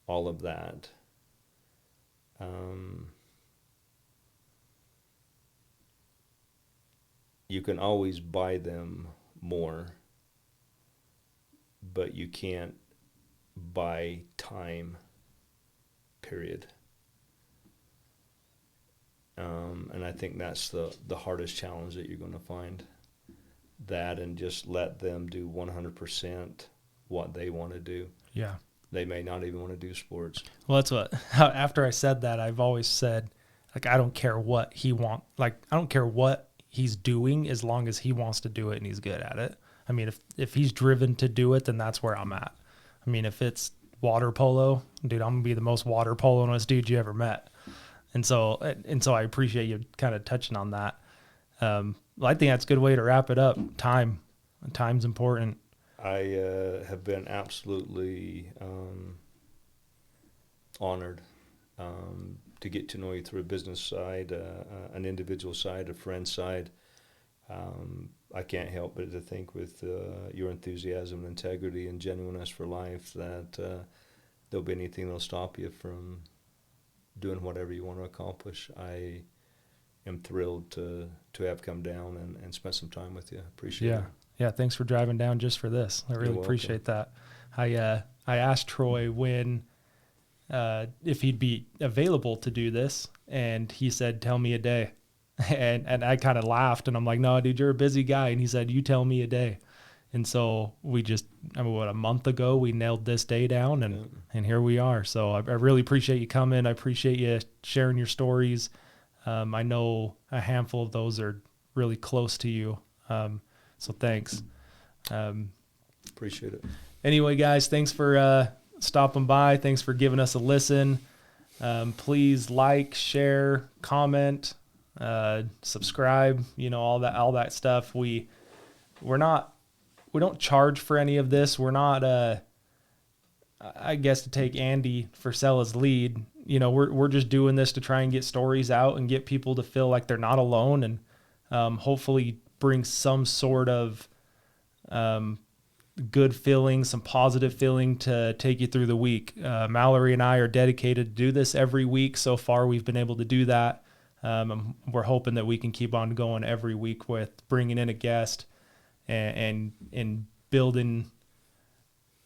all of that. You can always buy them more, but you can't buy time, period. And I think that's the hardest challenge that you're going to find. That, and just let them do 100% what they want to do. Yeah. They may not even want to do sports. Well, that's what, after I said that, I've always said, like, I don't care what he wants. Like, I don't care what he's doing as long as he wants to do it and he's good at it. I mean, if he's driven to do it, then that's where I'm at. I mean, if it's water polo, dude, I'm going to be the most water poloist dude you ever met. And so I appreciate you kind of touching on that. I think that's a good way to wrap it up. Time's important. I have been absolutely honored to get to know you through a business side, an individual side, a friend side. I can't help but to think with your enthusiasm and integrity and genuineness for life that there'll be anything that'll stop you from doing whatever you want to accomplish. I am thrilled to have come down and spent some time with you. Appreciate it. Yeah, thanks for driving down just for this. I really appreciate that. I asked Troy when if he'd be available to do this, and he said, "Tell me a day." And I kind of laughed, and I'm like, "No, dude, you're a busy guy." And he said, "You tell me a day." And so a month ago, we nailed this day down, and here we are. So I really appreciate you coming. I appreciate you sharing your stories. I know a handful of those are really close to you. So thanks. Appreciate it. Anyway, guys, thanks for stopping by. Thanks for giving us a listen. Please like, share, comment, subscribe, all that stuff. We don't charge for any of this. We're not, I guess, to take Andy Frisella's lead, we're just doing this to try and get stories out and get people to feel like they're not alone, and hopefully bring some sort of good feeling, some positive feeling to take you through the week. Mallory and I are dedicated to do this every week. So far, we've been able to do that. We're hoping that we can keep on going every week with bringing in a guest and building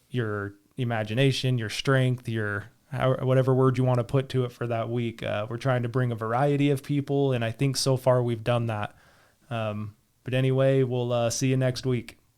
your imagination, your strength, whatever word you want to put to it for that week. We're trying to bring a variety of people, and I think so far we've done that. But anyway, we'll see you next week.